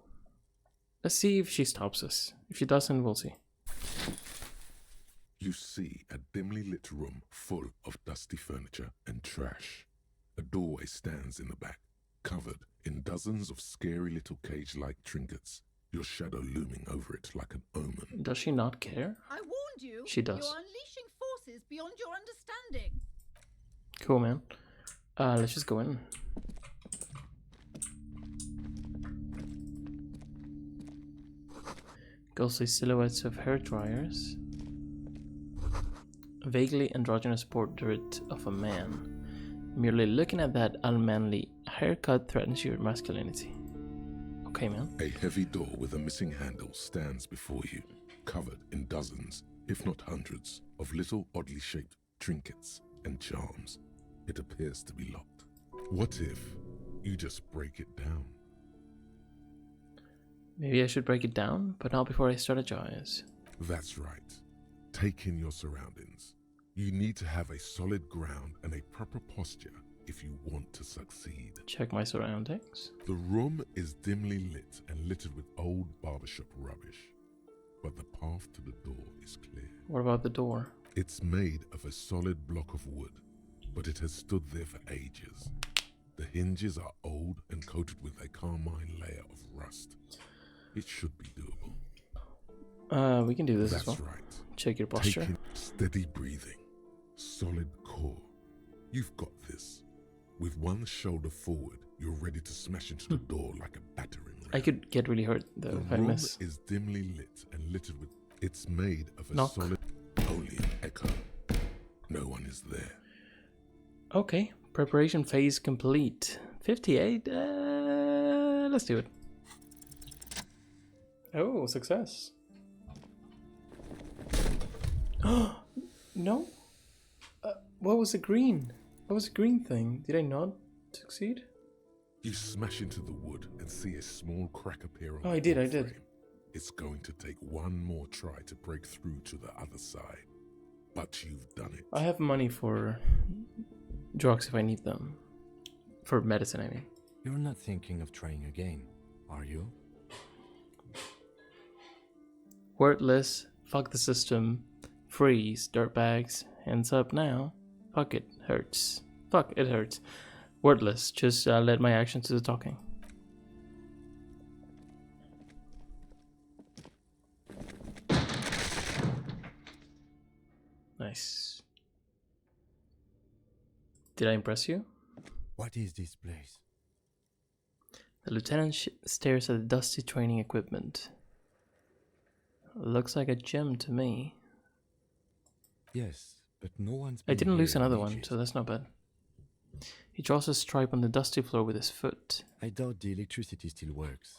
Let's see if she stops us. If she doesn't, we'll see. You see a dimly lit room full of dusty furniture and trash. A doorway stands in the back, covered in dozens of scary little cage-like trinkets, your shadow looming over it like an omen. Does she not care? I warned you. She does. You're unleashing forces beyond your understanding. Cool, man. Let's just go in. Ghostly silhouettes of hair dryers. Vaguely androgynous portrait of a man. Merely looking at that unmanly haircut threatens your masculinity. Okay, man. A heavy door with a missing handle stands before you, covered in dozens, if not hundreds, of little oddly shaped trinkets and charms. It appears to be locked. What if you just break it down? Maybe I should break it down, but not before I strategize. That's right. Take in your surroundings. You need to have a solid ground and a proper posture if you want to succeed. Check my surroundings. The room is dimly lit and littered with old barbershop rubbish, but the path to the door is clear. What about the door? It's made of a solid block of wood, but it has stood there for ages. The hinges are old and coated with a carmine layer of rust. It should be doable. We can do this That's as well. right. Check your posture. Take in steady breathing, solid core. You've got this. With one shoulder forward, you're ready to smash into the door like a battering ram. I could get really hurt though The if I room miss. is dimly lit and littered with... It's made of a Knock. solid... Only an echo. No one is there. Okay, preparation phase complete. 58. Let's do it. Oh, success. No. What was the green? What was the green thing? Did I not succeed? You smash into the wood and see a small crack appear on Oh, the I did, door I did. frame. It's going to take one more try to break through to the other side. But you've done it. I have money for drugs if I need them. For medicine, I mean. You're not thinking of trying again, are you? Wordless. Fuck the system. Freeze. Dirtbags. Hands up now. Fuck it. Hurts. Fuck it hurts. Wordless. Just let my actions do the talking. Nice. Did I impress you? What is this place? The lieutenant stares at the dusty training equipment. Looks like a gym to me. Yes, but no one's I been didn't lose here in another one, ages. so that's not bad. He draws a stripe on the dusty floor with his foot. I doubt the electricity still works.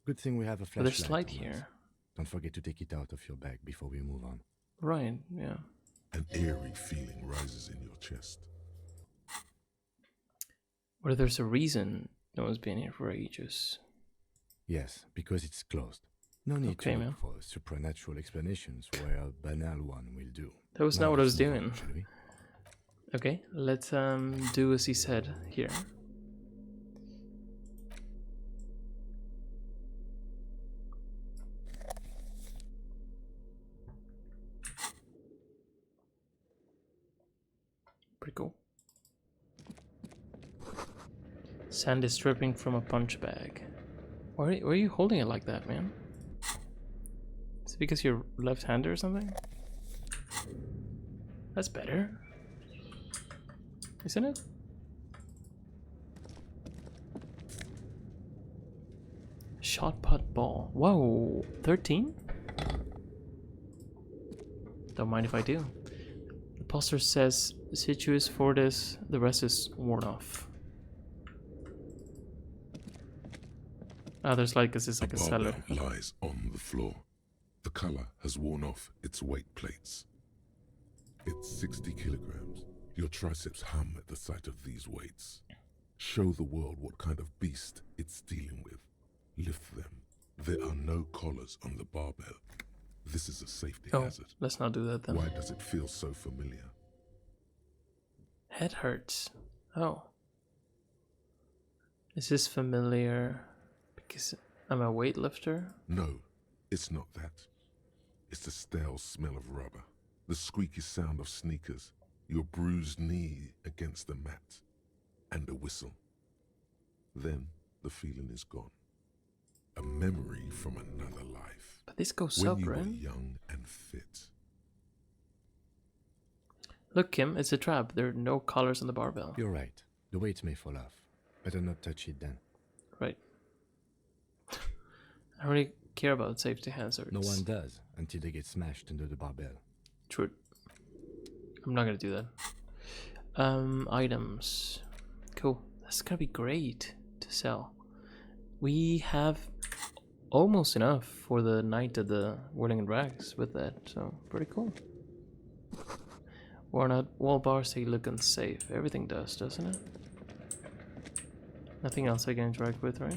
Good thing we have a But there's flashlight. light on us. here. Don't forget to take it out of your bag before we move on. Right, yeah. An eerie feeling rises in your chest. Or there's a reason no one's been here for ages. Yes, because it's closed. No need Okay, to man. look for supernatural explanations where a banal one will do. That was Now not what I let's was move on, doing. shall we? Okay, let's do as he said here. Pretty cool. Sand is dripping from a punch bag. Why are you holding it like that, man? Is it because you're left-handed or something? That's better. Isn't it? Shot put ball. Whoa, 13? Don't mind if I do. The poster says Situus for this, the rest is worn off. Ah, there's like, this is like a cellar. barbell lies on the floor. The color has worn off its weight plates. It's 60 kilograms. Your triceps hum at the sight of these weights. Show the world what kind of beast it's dealing with. Lift them. There are no collars on the barbell. This is a safety Oh, hazard. let's not do that then. Why does it feel so familiar? Head hurts. Oh. Is this familiar because I'm a weightlifter? No, it's not that. It's the stale smell of rubber, the squeaky sound of sneakers, your bruised knee against the mat, and a whistle. Then the feeling is gone. A memory from another life. But this goes When up, you right? were young and fit. Look, Kim, it's a trap. There are no collars on the barbell. You're right. The weight may fall off. Better not touch it then. Right. I don't really care about safety hazards. No one does until they get smashed under the barbell. True. I'm not gonna do that. Items. Cool. That's gonna be great to sell. We have almost enough for the night of the Whirling and Rags with that, so pretty cool. Worn out wall bars, they look unsafe. Everything does, doesn't it? Nothing else I can interact with, right?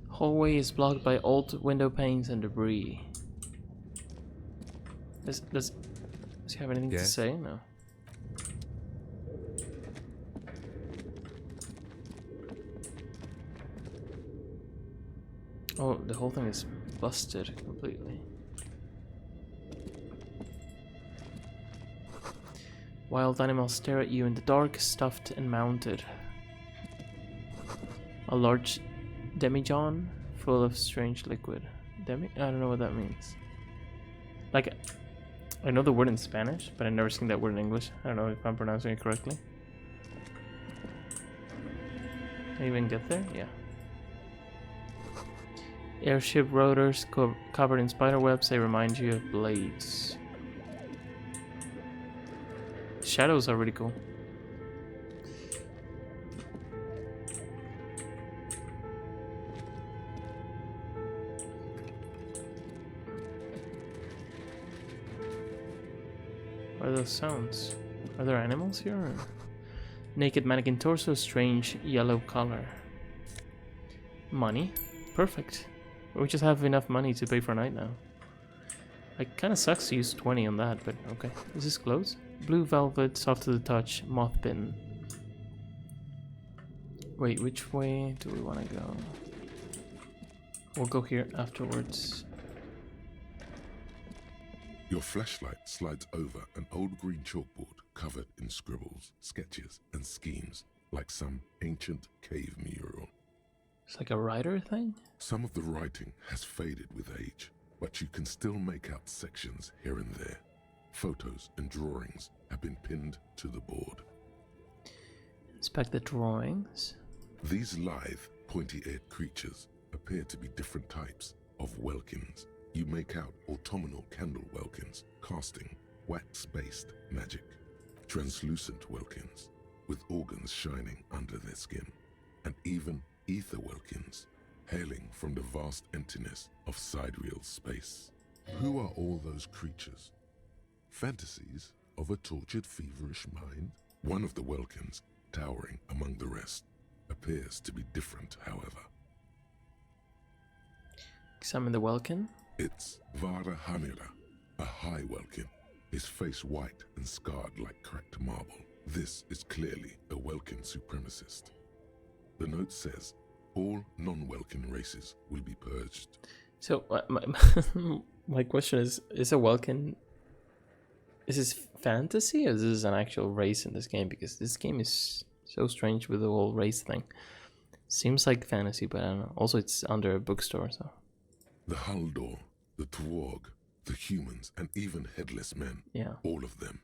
Hallway is blocked by old window panes and debris. Does he have anything to Yes? say? No. Oh, the whole thing is busted completely. Wild animals stare at you in the dark, stuffed and mounted. A large demijohn full of strange liquid. I don't know what that means. Like, I know the word in Spanish, but I've never seen that word in English. I don't know if I'm pronouncing it correctly. Can I even get there? Yeah. Airship rotors covered in spider webs, they remind you of blades. Shadows are really cool. What are those sounds? Are there animals here? Or? Naked mannequin torso, strange yellow color. Money. Perfect. We just have enough money to pay for a night now. It kind of sucks to use 20 on that, but okay. Is this clothes? Blue velvet, soft to the touch, moth pin. Wait, which way do we want to go? We'll go here afterwards. Your flashlight slides over an old green chalkboard covered in scribbles, sketches, and schemes, like some ancient cave mural. It's like a writer thing? Some of the writing has faded with age, but you can still make out sections here and there. Photos and drawings have been pinned to the board. Inspect the drawings. These lithe, pointy-eared creatures appear to be different types of welkins. You make out autumnal candle welkins, casting wax-based magic. Translucent welkins, with organs shining under their skin. And even ether welkins, hailing from the vast emptiness of sidereal space. Who are all those creatures? Fantasies of a tortured, feverish mind. One of the Welkins, towering among the rest, appears to be different, however. Examine the Welkin. It's Vara Hamira, a high Welkin, his face white and scarred like cracked marble. This is clearly a Welkin supremacist. The note says, all non-Welkin races will be purged. So, my question is a Welkin... Is this fantasy or is this an actual race in this game? Because this game is so strange with the whole race thing. Seems like fantasy, but I don't know. Also, it's under a bookstore, so... The Haldor, the Twarg, the humans, and even headless men, yeah, all of them,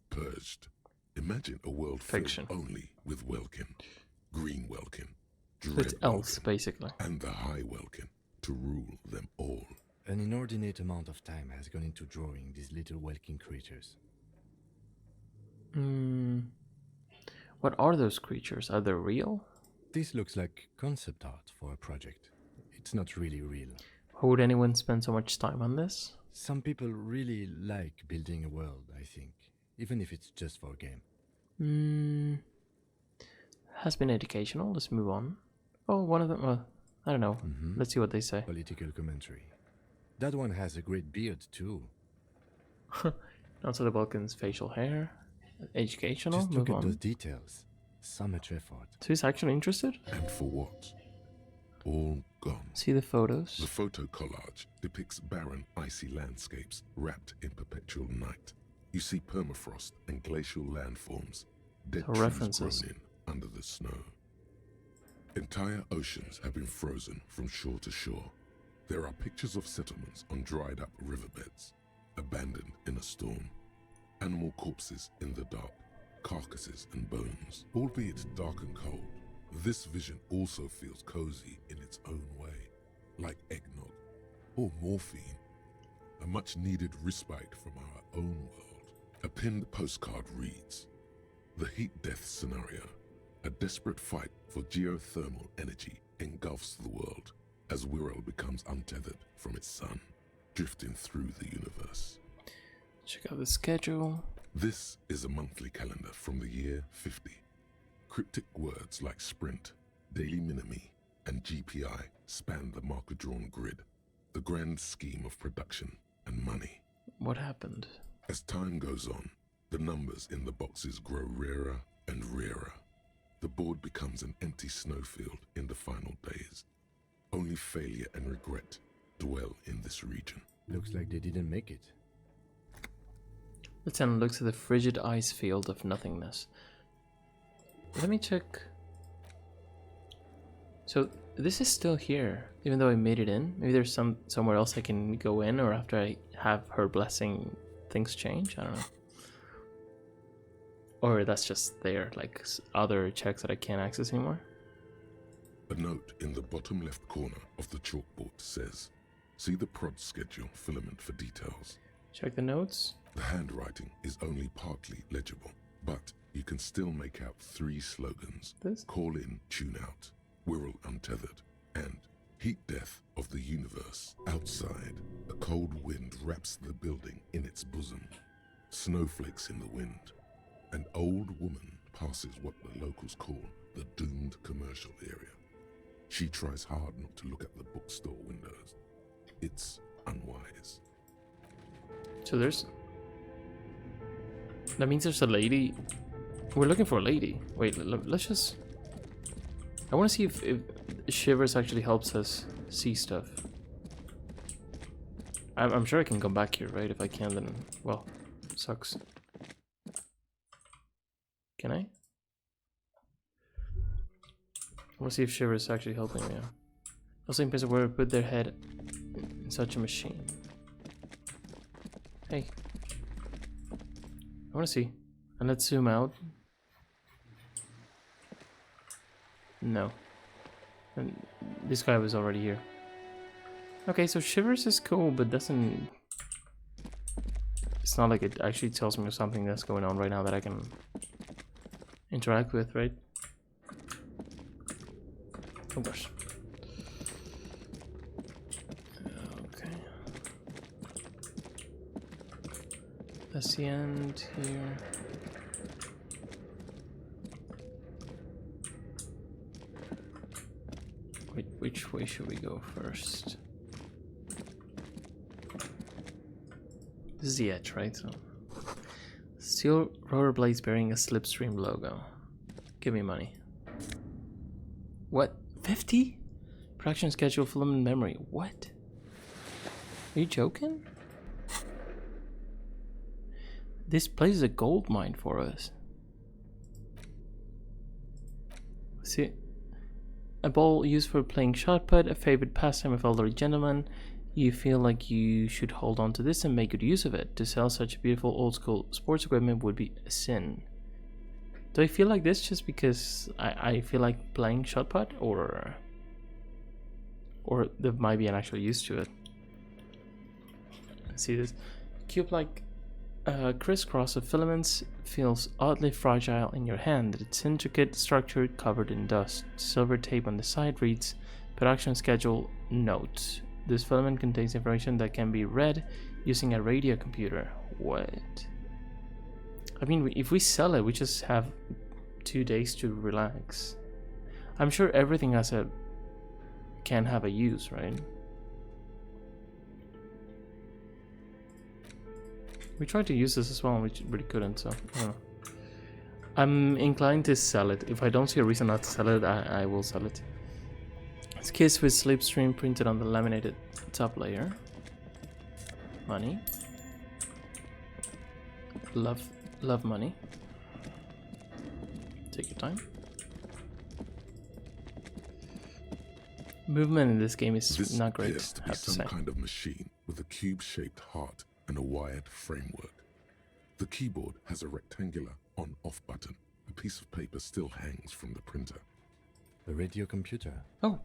purged. Imagine a world Fiction. filled only with Welkin, Green Welkin, So Dread it's elves, Welkin, basically. and the High Welkin to rule them all. An inordinate amount of time has gone into drawing these little Welkin creatures. What are those creatures? Are they real? This looks like concept art for a project. It's not really real. Why would anyone spend so much time on this? Some people really like building a world, I think, even if it's just for a game. Has been educational. Let's move on. Oh, one of them. Well, I don't know. Let's see what they say. Political commentary. That one has a great beard too. Also, the Balkans' facial hair. Educational. Just Move look at on. those details. So much effort. So he's actually interested. And for what? All gone. See the photos. The photo collage depicts barren, icy landscapes wrapped in perpetual night. You see permafrost and glacial landforms, dead So trees references. grown in under the snow. Entire oceans have been frozen from shore to shore. There are pictures of settlements on dried up riverbeds, abandoned in a storm. Animal corpses in the dark, carcasses and bones, albeit dark and cold. This vision also feels cozy in its own way, like eggnog or morphine, a much needed respite from our own world. A pinned postcard reads, "The heat death scenario, a desperate fight for geothermal energy engulfs the world as Wirral becomes untethered from its sun, drifting through the universe." Check out the schedule. This is a monthly calendar from the year 50. Cryptic words like sprint, daily minimi, and GPI span the marker-drawn grid, the grand scheme of production and money. What happened? As time goes on, the numbers in the boxes grow rarer and rarer. The board becomes an empty snowfield in the final days. Only failure and regret dwell in this region. Looks like they didn't make it. Lieutenant looks at the frigid ice field of nothingness. Let me check. So this is still here, even though I made it in. Maybe there's somewhere else I can go in, or after I have her blessing, things change. I don't know. Or that's just there, like other checks that I can't access anymore. A note in the bottom left corner of the chalkboard says, "See the prod schedule filament for details." Check the notes. The handwriting is only partly legible, but you can still make out 3 slogans. This? Call in, tune out, Wirral Untethered, and Heat Death of the Universe. Outside, a cold wind wraps the building in its bosom. Snowflakes in the wind. An old woman passes what the locals call the doomed commercial area. She tries hard not to look at the bookstore windows. It's unwise. So that means there's a lady. We're looking for a lady. Wait, let's just... I want to see if Shivers actually helps us see stuff. I'm sure I can come back here, right? If I can, then... well, sucks. Can I? I want to see if Shivers is actually helping me. Also, in place of where to put their head in such a machine. Hey. I want to see. And let's zoom out. No. And this guy was already here. Okay, so Shivers is cool, but doesn't... It's not like it actually tells me something that's going on right now that I can interact with, right? Oh gosh. Okay. That's the end here. Wait, which way should we go first? This is the edge, right? So, steel rollerblades bearing a Slipstream logo. Give me money. What? 50? Production schedule, filament memory. What? Are you joking? This place is a gold mine for us. See, a ball used for playing shot put, a favorite pastime of elderly gentlemen. You feel like you should hold on to this and make good use of it. To sell such beautiful old school sports equipment would be a sin. Do I feel like this just because I feel like playing shot put, or there might be an actual use to it? See this cube-like crisscross of filaments feels oddly fragile in your hand. Its intricate structure covered in dust. Silver tape on the side reads, "Production schedule note. This filament contains information that can be read using a radio computer." What? I mean, if we sell it, we just have 2 days to relax. I'm sure everything can have a use, right? We tried to use this as well, and we really couldn't, so I don't know. I'm inclined to sell it. If I don't see a reason not to sell it, I will sell it. It's case with Slipstream printed on the laminated top layer. Money. Love money. Take your time. Movement in this game is This not great, appears to I be have to some say. kind of machine with a cube-shaped heart and a wired framework. The keyboard has a rectangular on-off button. A piece of paper still hangs from the printer. A radio computer. Oh,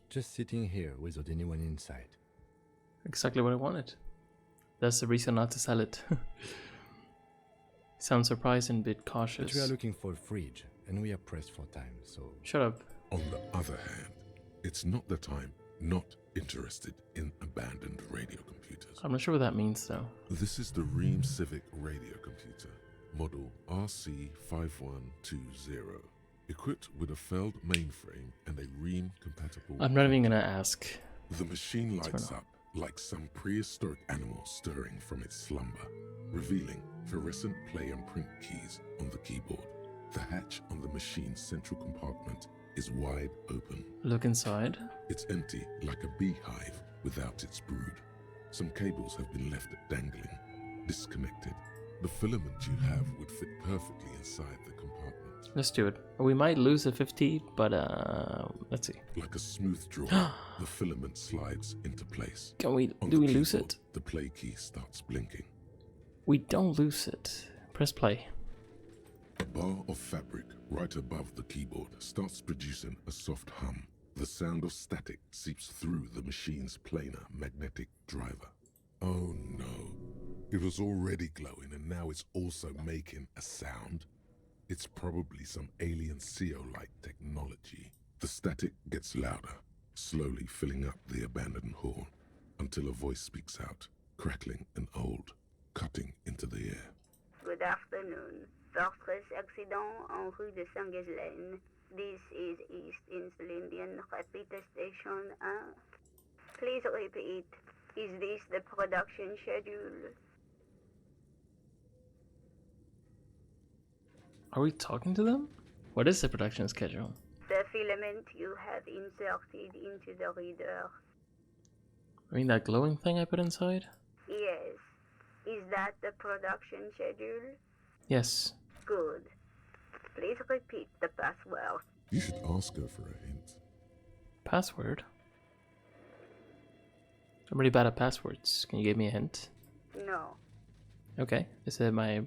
Just sitting here without anyone inside. exactly what I wanted. That's the reason not to sell it. Sounds surprised and a bit But cautious. we are looking for a fridge, and we are pressed for time, so... Shut up. On the other hand, it's not that I'm not interested in abandoned radio computers. I'm not sure what that means though. This is the Ream Civic radio computer, model RC5120, equipped with a Feld mainframe and a Ream-compatible... I'm not even gonna ask. The machine Turn lights on. up like some prehistoric animal stirring from its slumber, revealing fluorescent play and print keys on the keyboard. The hatch on the machine's central compartment is wide open. Look inside. It's empty like a beehive without its brood. Some cables have been left dangling, disconnected. The filament you have would fit perfectly inside the compartment. Let's do it. We might lose a 50, but let's see. Like a smooth draw, the filament slides into place. Can we? On Do the we lose keyboard, it? The play key starts blinking. We don't lose it. Press play. A bar of fabric right above the keyboard starts producing a soft hum. The sound of static seeps through the machine's planar magnetic driver. Oh no. It was already glowing and now it's also making a sound. It's probably some alien CO-like technology. The static gets louder, slowly filling up the abandoned hall, until a voice speaks out, crackling and old, cutting into the air. Good afternoon. Fortress accident en rue de Saint-Ghislaine. This is East Insulindian Repeater Station 1. Please repeat. Is this the production schedule? Are we talking to them? What is the production schedule? The filament you have inserted into the reader. I mean that glowing thing I put inside? Yes. Is that the production schedule? Yes. Good. Please repeat the password. You should ask her for a hint. Password? I'm really bad at passwords. Can you give me a hint? No. Okay. Is it my...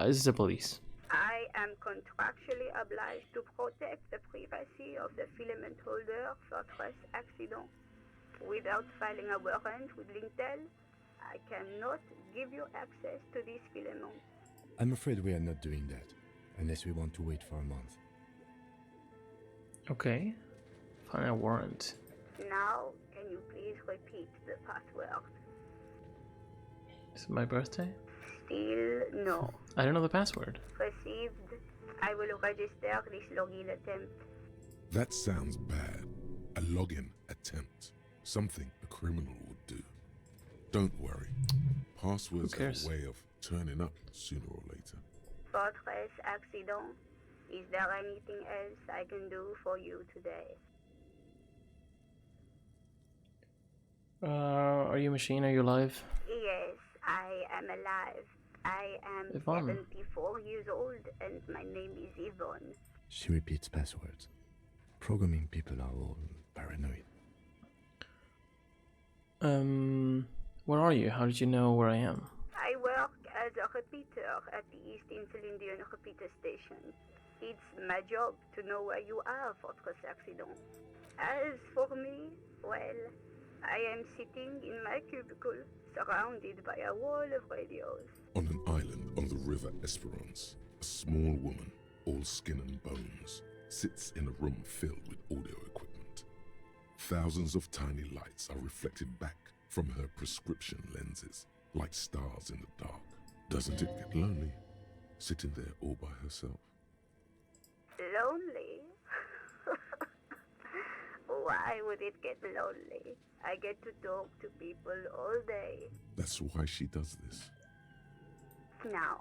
is the police? I am contractually obliged to protect the privacy of the filament holder for stress accident. Without filing a warrant with Lintel, I cannot give you access to this filament. I'm afraid we are not doing that, unless we want to wait for a month. Okay. Find a warrant. Now, can you please repeat the password? Is it my birthday? Still no. I don't know the password. Received. I will register this login attempt. That sounds bad. A login attempt. Something a criminal would do. Don't worry. Passwords Who have cares? a way of turning up sooner or later. Fortress accident. Is there anything else I can do for you today? Are you a machine? Are you alive? Yes, I am alive. I am Yvonne. 74 years old and my name is Yvonne. She repeats passwords. Programming people are all paranoid. Where are you? How did you know where I am? I work as a repeater at the East Insulindian repeater station. It's my job to know where you are, Fortress Accident. As for me, well, I am sitting in my cubicle, surrounded by a wall of radios. On an island on the river Esperance, a small woman, all skin and bones, sits in a room filled with audio equipment. Thousands of tiny lights are reflected back from her prescription lenses, like stars in the dark. Doesn't it get lonely, sitting there all by herself? Lonely? Why would it get lonely? I get to talk to people all day. That's why she does this. Now,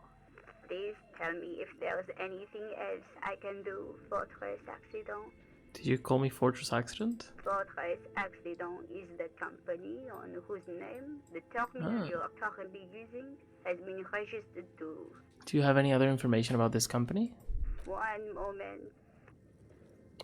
please tell me if there's anything else I can do, Fortress Accident. Did you call me Fortress Accident? Fortress Accident is the company on whose name the terminal you are currently using has been registered to. Do you have any other information about this company? One moment.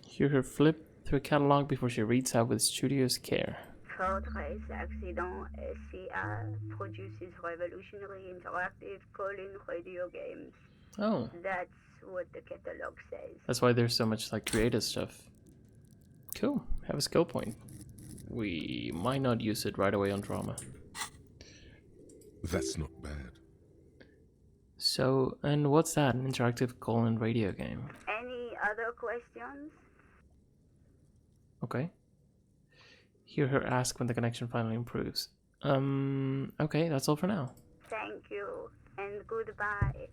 Hear her flip through a catalog before she reads out with studious care. Fortress Accident SCR produces revolutionary interactive call-in radio games. Oh, That's what the catalog says. that's why there's so much like creative stuff. Cool, have a skill point. We might not use it right away on drama. That's not bad. So, and what's that? An interactive call-in radio game. Any other questions? Okay. Hear her ask when the connection finally improves. Okay, that's all for now. Thank you, and goodbye.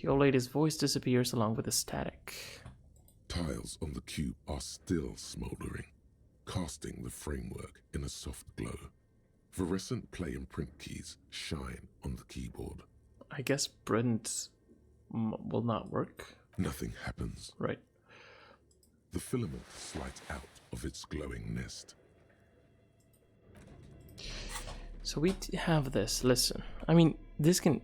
The old lady's voice disappears along with the static. Tiles on the cube are still smoldering, casting the framework in a soft glow. Fluorescent play and print keys shine on the keyboard. I guess print will not work. Nothing happens. Right. The filament slides out of its glowing nest. So we have this. Listen, I mean, this can...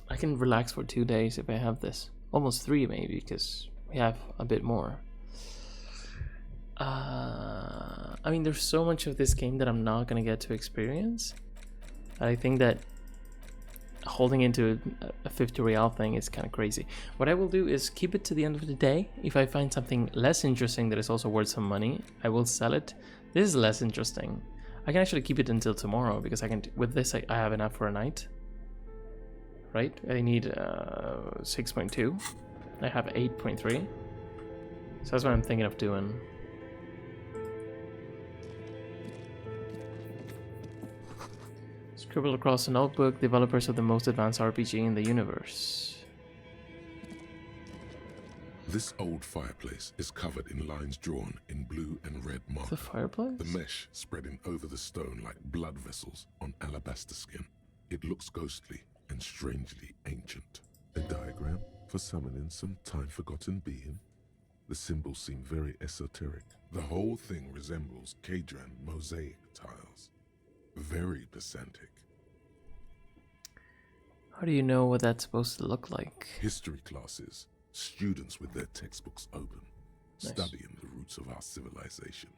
I can relax for 2 days if I have this. Almost 3 maybe, because we have a bit more. I mean, there's so much of this game that I'm not going to get to experience. I think that holding into a 50 real thing is kind of crazy. What I will do is keep it to the end of the day. If I find something less interesting that is also worth some money, I will sell it. This is less interesting. I can actually keep it until tomorrow because I can. With this, I have enough for a night. Right? I need 6.2. I have 8.3. So that's what I'm thinking of doing. Scribbled across a notebook, developers of the most advanced RPG in the universe. This old fireplace is covered in lines drawn in blue and red marker. The fireplace? The mesh spreading over the stone like blood vessels on alabaster skin. It looks ghostly and strangely ancient. A diagram for summoning some time-forgotten being. The symbols seem very esoteric. The whole thing resembles Kadran mosaic tiles. Very pedantic. How do you know what that's supposed to look like? History classes, students with their textbooks open, Nice. studying the roots of our civilization.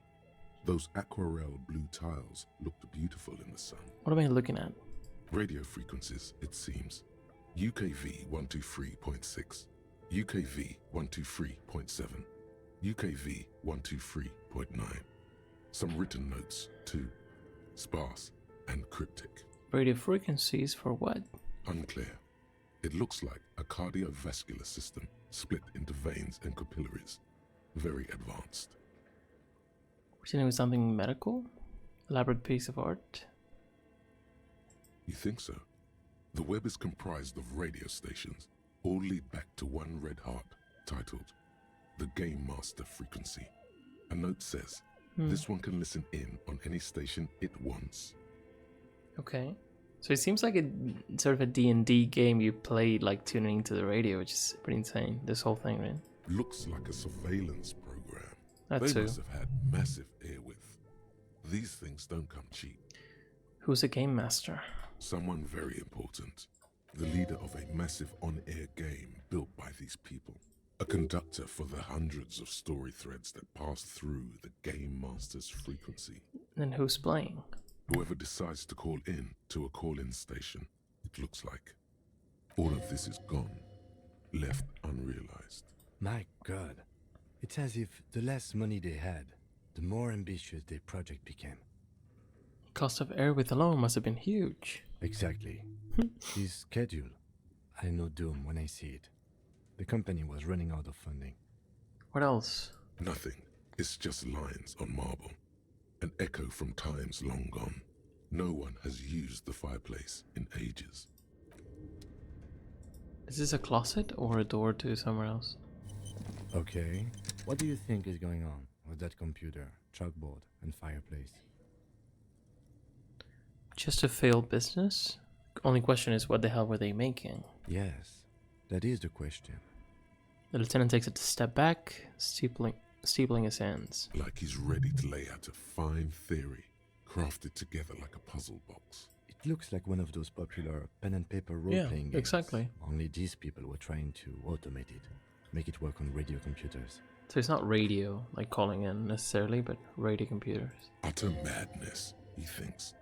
Those aquarelle blue tiles looked beautiful in the sun. What am I looking at? Radio frequencies, it seems. UKV 123.6, UKV 123.7, UKV 123.9. Some written notes, too. Sparse and cryptic. Radio frequencies for what? Unclear. It looks like a cardiovascular system split into veins and capillaries. Very advanced. Was it something medical? Elaborate piece of art? You think so? The web is comprised of radio stations, all lead back to one red heart, titled the Game Master Frequency. A note says, this one can listen in on any station it wants. Okay. So it seems like a sort of a D&D game you played like tuning into the radio, which is pretty insane, this whole thing, right? Looks like a surveillance program. That They too. must have had massive airwidth. These things don't come cheap. Who's a game master? Someone very important. The leader of a massive on-air game built by these people. A conductor for the hundreds of story threads that pass through the Game Master's frequency. Then who's playing? Whoever decides to call in to a call-in station, it looks like. All of this is gone, left unrealized. My God. It's as if the less money they had, the more ambitious their project became. Cost of airwidth alone must have been huge. Exactly. His schedule. I know doom when I see it. The company was running out of funding. What else? Nothing. It's just lines on marble. An echo from times long gone. No one has used the fireplace in ages. Is this a closet or a door to somewhere else? Okay. What do you think is going on with that computer, chalkboard, and fireplace? Just a failed business? Only question is, what the hell were they making? Yes, that is the question. The lieutenant takes a step back, steepling his hands. Like he's ready to lay out a fine theory, crafted together like a puzzle box. It looks like one of those popular pen and paper role-playing games. Exactly. Only these people were trying to automate it, make it work on radio computers. So it's not radio, like calling in necessarily, but radio computers. Utter madness, he thinks,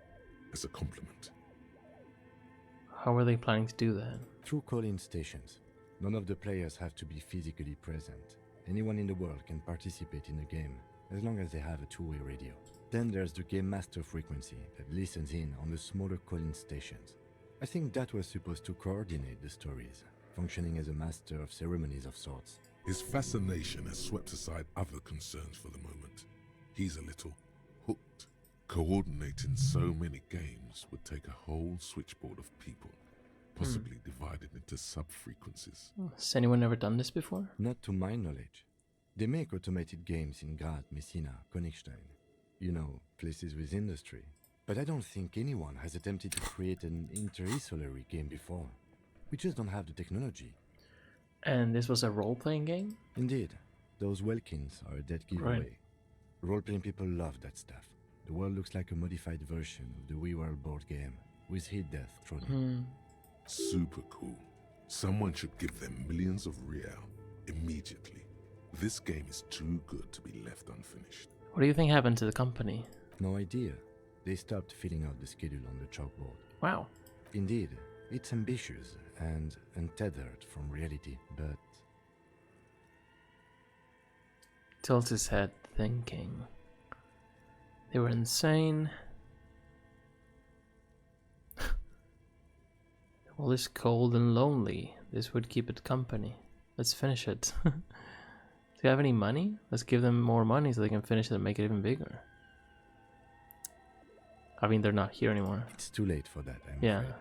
as a compliment. How are they planning to do that? Through call-in stations. None of the players have to be physically present. Anyone in the world can participate in the game, as long as they have a two-way radio. Then there's the Game Master frequency that listens in on the smaller call-in stations. I think that was supposed to coordinate the stories, functioning as a master of ceremonies of sorts. His fascination has swept aside other concerns for the moment. He's a little hooked. Coordinating so many games would take a whole switchboard of people, possibly divided into sub-frequencies. Has anyone ever done this before? Not to my knowledge. They make automated games in Graz, Messina, Königstein. You know, places with industry. But I don't think anyone has attempted to create an inter-isolary game before. We just don't have the technology. And this was a role-playing game? Indeed. Those Welkins are a dead giveaway. Right. Role-playing people love that stuff. The world looks like a modified version of the WeWorld board game, with hit death thrown in. Super cool. Someone should give them millions of real immediately. This game is too good to be left unfinished. What do you think happened to the company? No idea. They stopped filling out the schedule on the chalkboard. Wow. Indeed, it's ambitious and untethered from reality, but... Tilts his head, thinking. They were insane. All is cold and lonely. This would keep it company. Let's finish it. Do you have any money? Let's give them more money so they can finish it and make it even bigger. I mean, they're not here anymore. It's too late for that, I'm Yeah. afraid.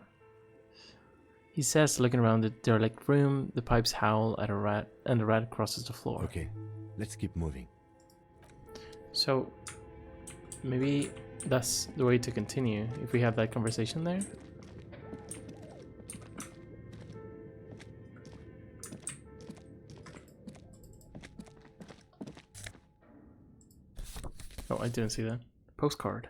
He says, looking around the derelict room, the pipes howl at a rat, and the rat crosses the floor. Okay, let's keep moving. So, maybe that's the way to continue, if we have that conversation there. Oh, I didn't see that. Postcard.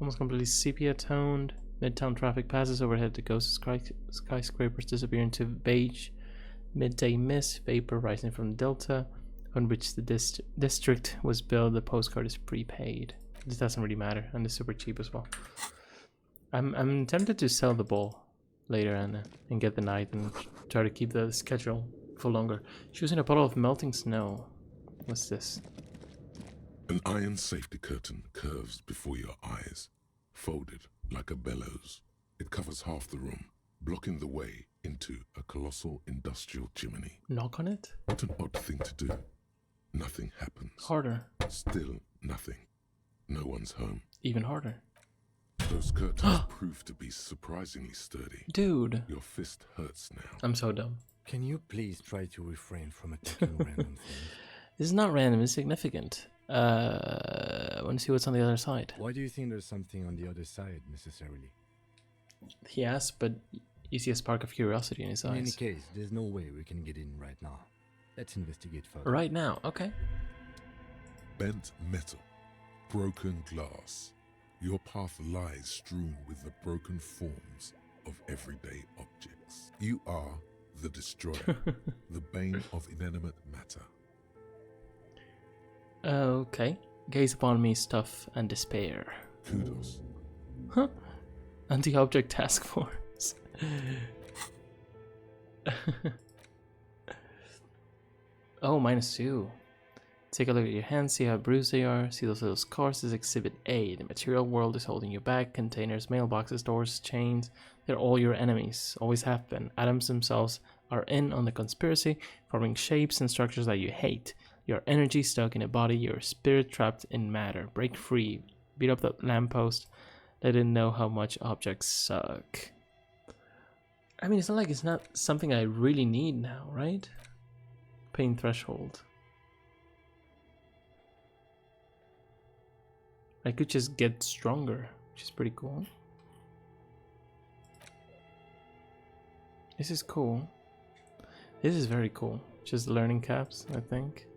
Almost completely sepia-toned. Midtown traffic passes overhead. The ghost skyscrapers disappear into beige midday mist, vapor rising from the delta on which the district was built. The postcard is prepaid. This doesn't really matter, and it's super cheap as well. I'm tempted to sell the ball later and get the night and try to keep the schedule for longer. Choosing a bottle of melting snow. What's this? An iron safety curtain curves before your eyes, folded like a bellows. It covers half the room, blocking the way into a colossal industrial chimney. Knock on it? What an odd thing to do. Nothing happens. Harder. Still nothing. No one's home. Even harder. Those curtains proved to be surprisingly sturdy. Dude, Your fist hurts now. I'm so dumb. Can you please try to refrain from attacking random things? This is not random, it's significant. I want to see what's on the other side. Why do you think there's something on the other side, necessarily? He asked, but you see a spark of curiosity in his In any eyes. case, there's no way we can get in right now. Let's investigate further. Right now, okay. Bent metal, broken glass. Your path lies strewn with the broken forms of everyday objects. You are the destroyer, the bane of inanimate matter. Okay. Gaze upon me, stuff and despair. Kudos. Huh? Anti-object task force. Oh, -2. Take a look at your hands, see how bruised they are, see those little scars. This is Exhibit A. The material world is holding you back. Containers, mailboxes, doors, chains. They're all your enemies. Always have been. Atoms themselves are in on the conspiracy, forming shapes and structures that you hate. Your energy stuck in a body, your spirit trapped in matter. Break free. Beat up that lamppost. Let it know how much objects suck. I mean, it's not like it's not something I really need now, right? Pain threshold. I could just get stronger, which is pretty cool. This is cool. This is very cool. Just learning caps, I think.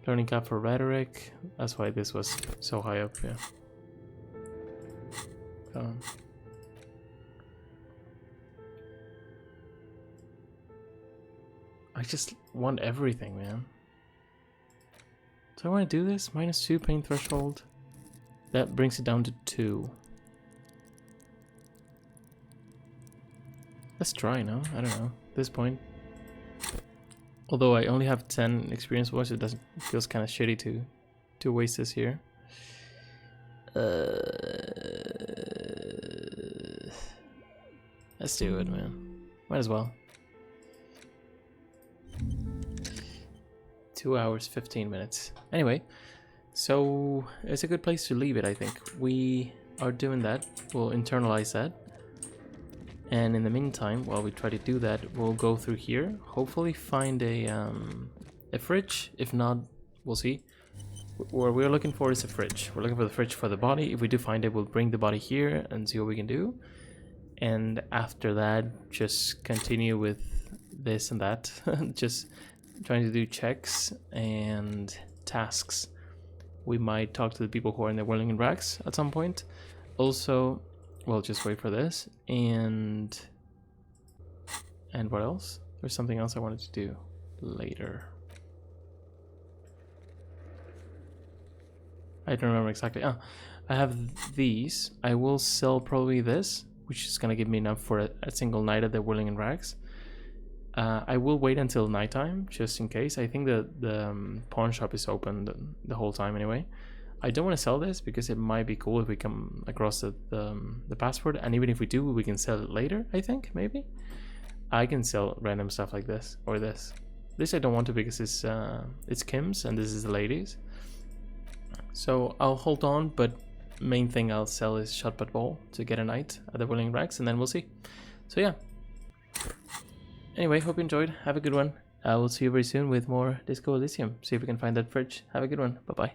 Learning cap for rhetoric. That's why this was so high up, yeah. I just want everything, man. Do I want to do this? -2 pain threshold. That brings it down to 2. Let's try, no? I don't know. At this point. Although I only have 10 experience points, it feels kind of shitty to waste this here. Let's do it, man. Might as well. 2 hours, 15 minutes. Anyway, so it's a good place to leave it, I think. We are doing that. We'll internalize that. And in the meantime, while we try to do that, we'll go through here. Hopefully find a fridge. If not, we'll see. What we're looking for is a fridge. We're looking for the fridge for the body. If we do find it, we'll bring the body here and see what we can do. And after that, just continue with this and that. Just trying to do checks and tasks. We might talk to the people who are in the whirling in rags at some point. Also, we'll just wait for this. And what else? There's something else I wanted to do later. I don't remember exactly. Oh, I have these. I will sell probably this, which is gonna give me enough for a single night at the whirling in rags. I will wait until nighttime, just in case. I think the pawn shop is open the whole time anyway. I don't want to sell this because it might be cool if we come across the password, and even if we do, we can sell it later, I think, maybe. I can sell random stuff like this, or this. This I don't want to because it's Kim's, and this is the ladies. So I'll hold on, but main thing I'll sell is Shot Put Ball to get a night at the Whirling Rags, and then we'll see. So yeah. Anyway, hope you enjoyed. Have a good one. I will see you very soon with more Disco Elysium. See if we can find that fridge. Have a good one. Bye-bye.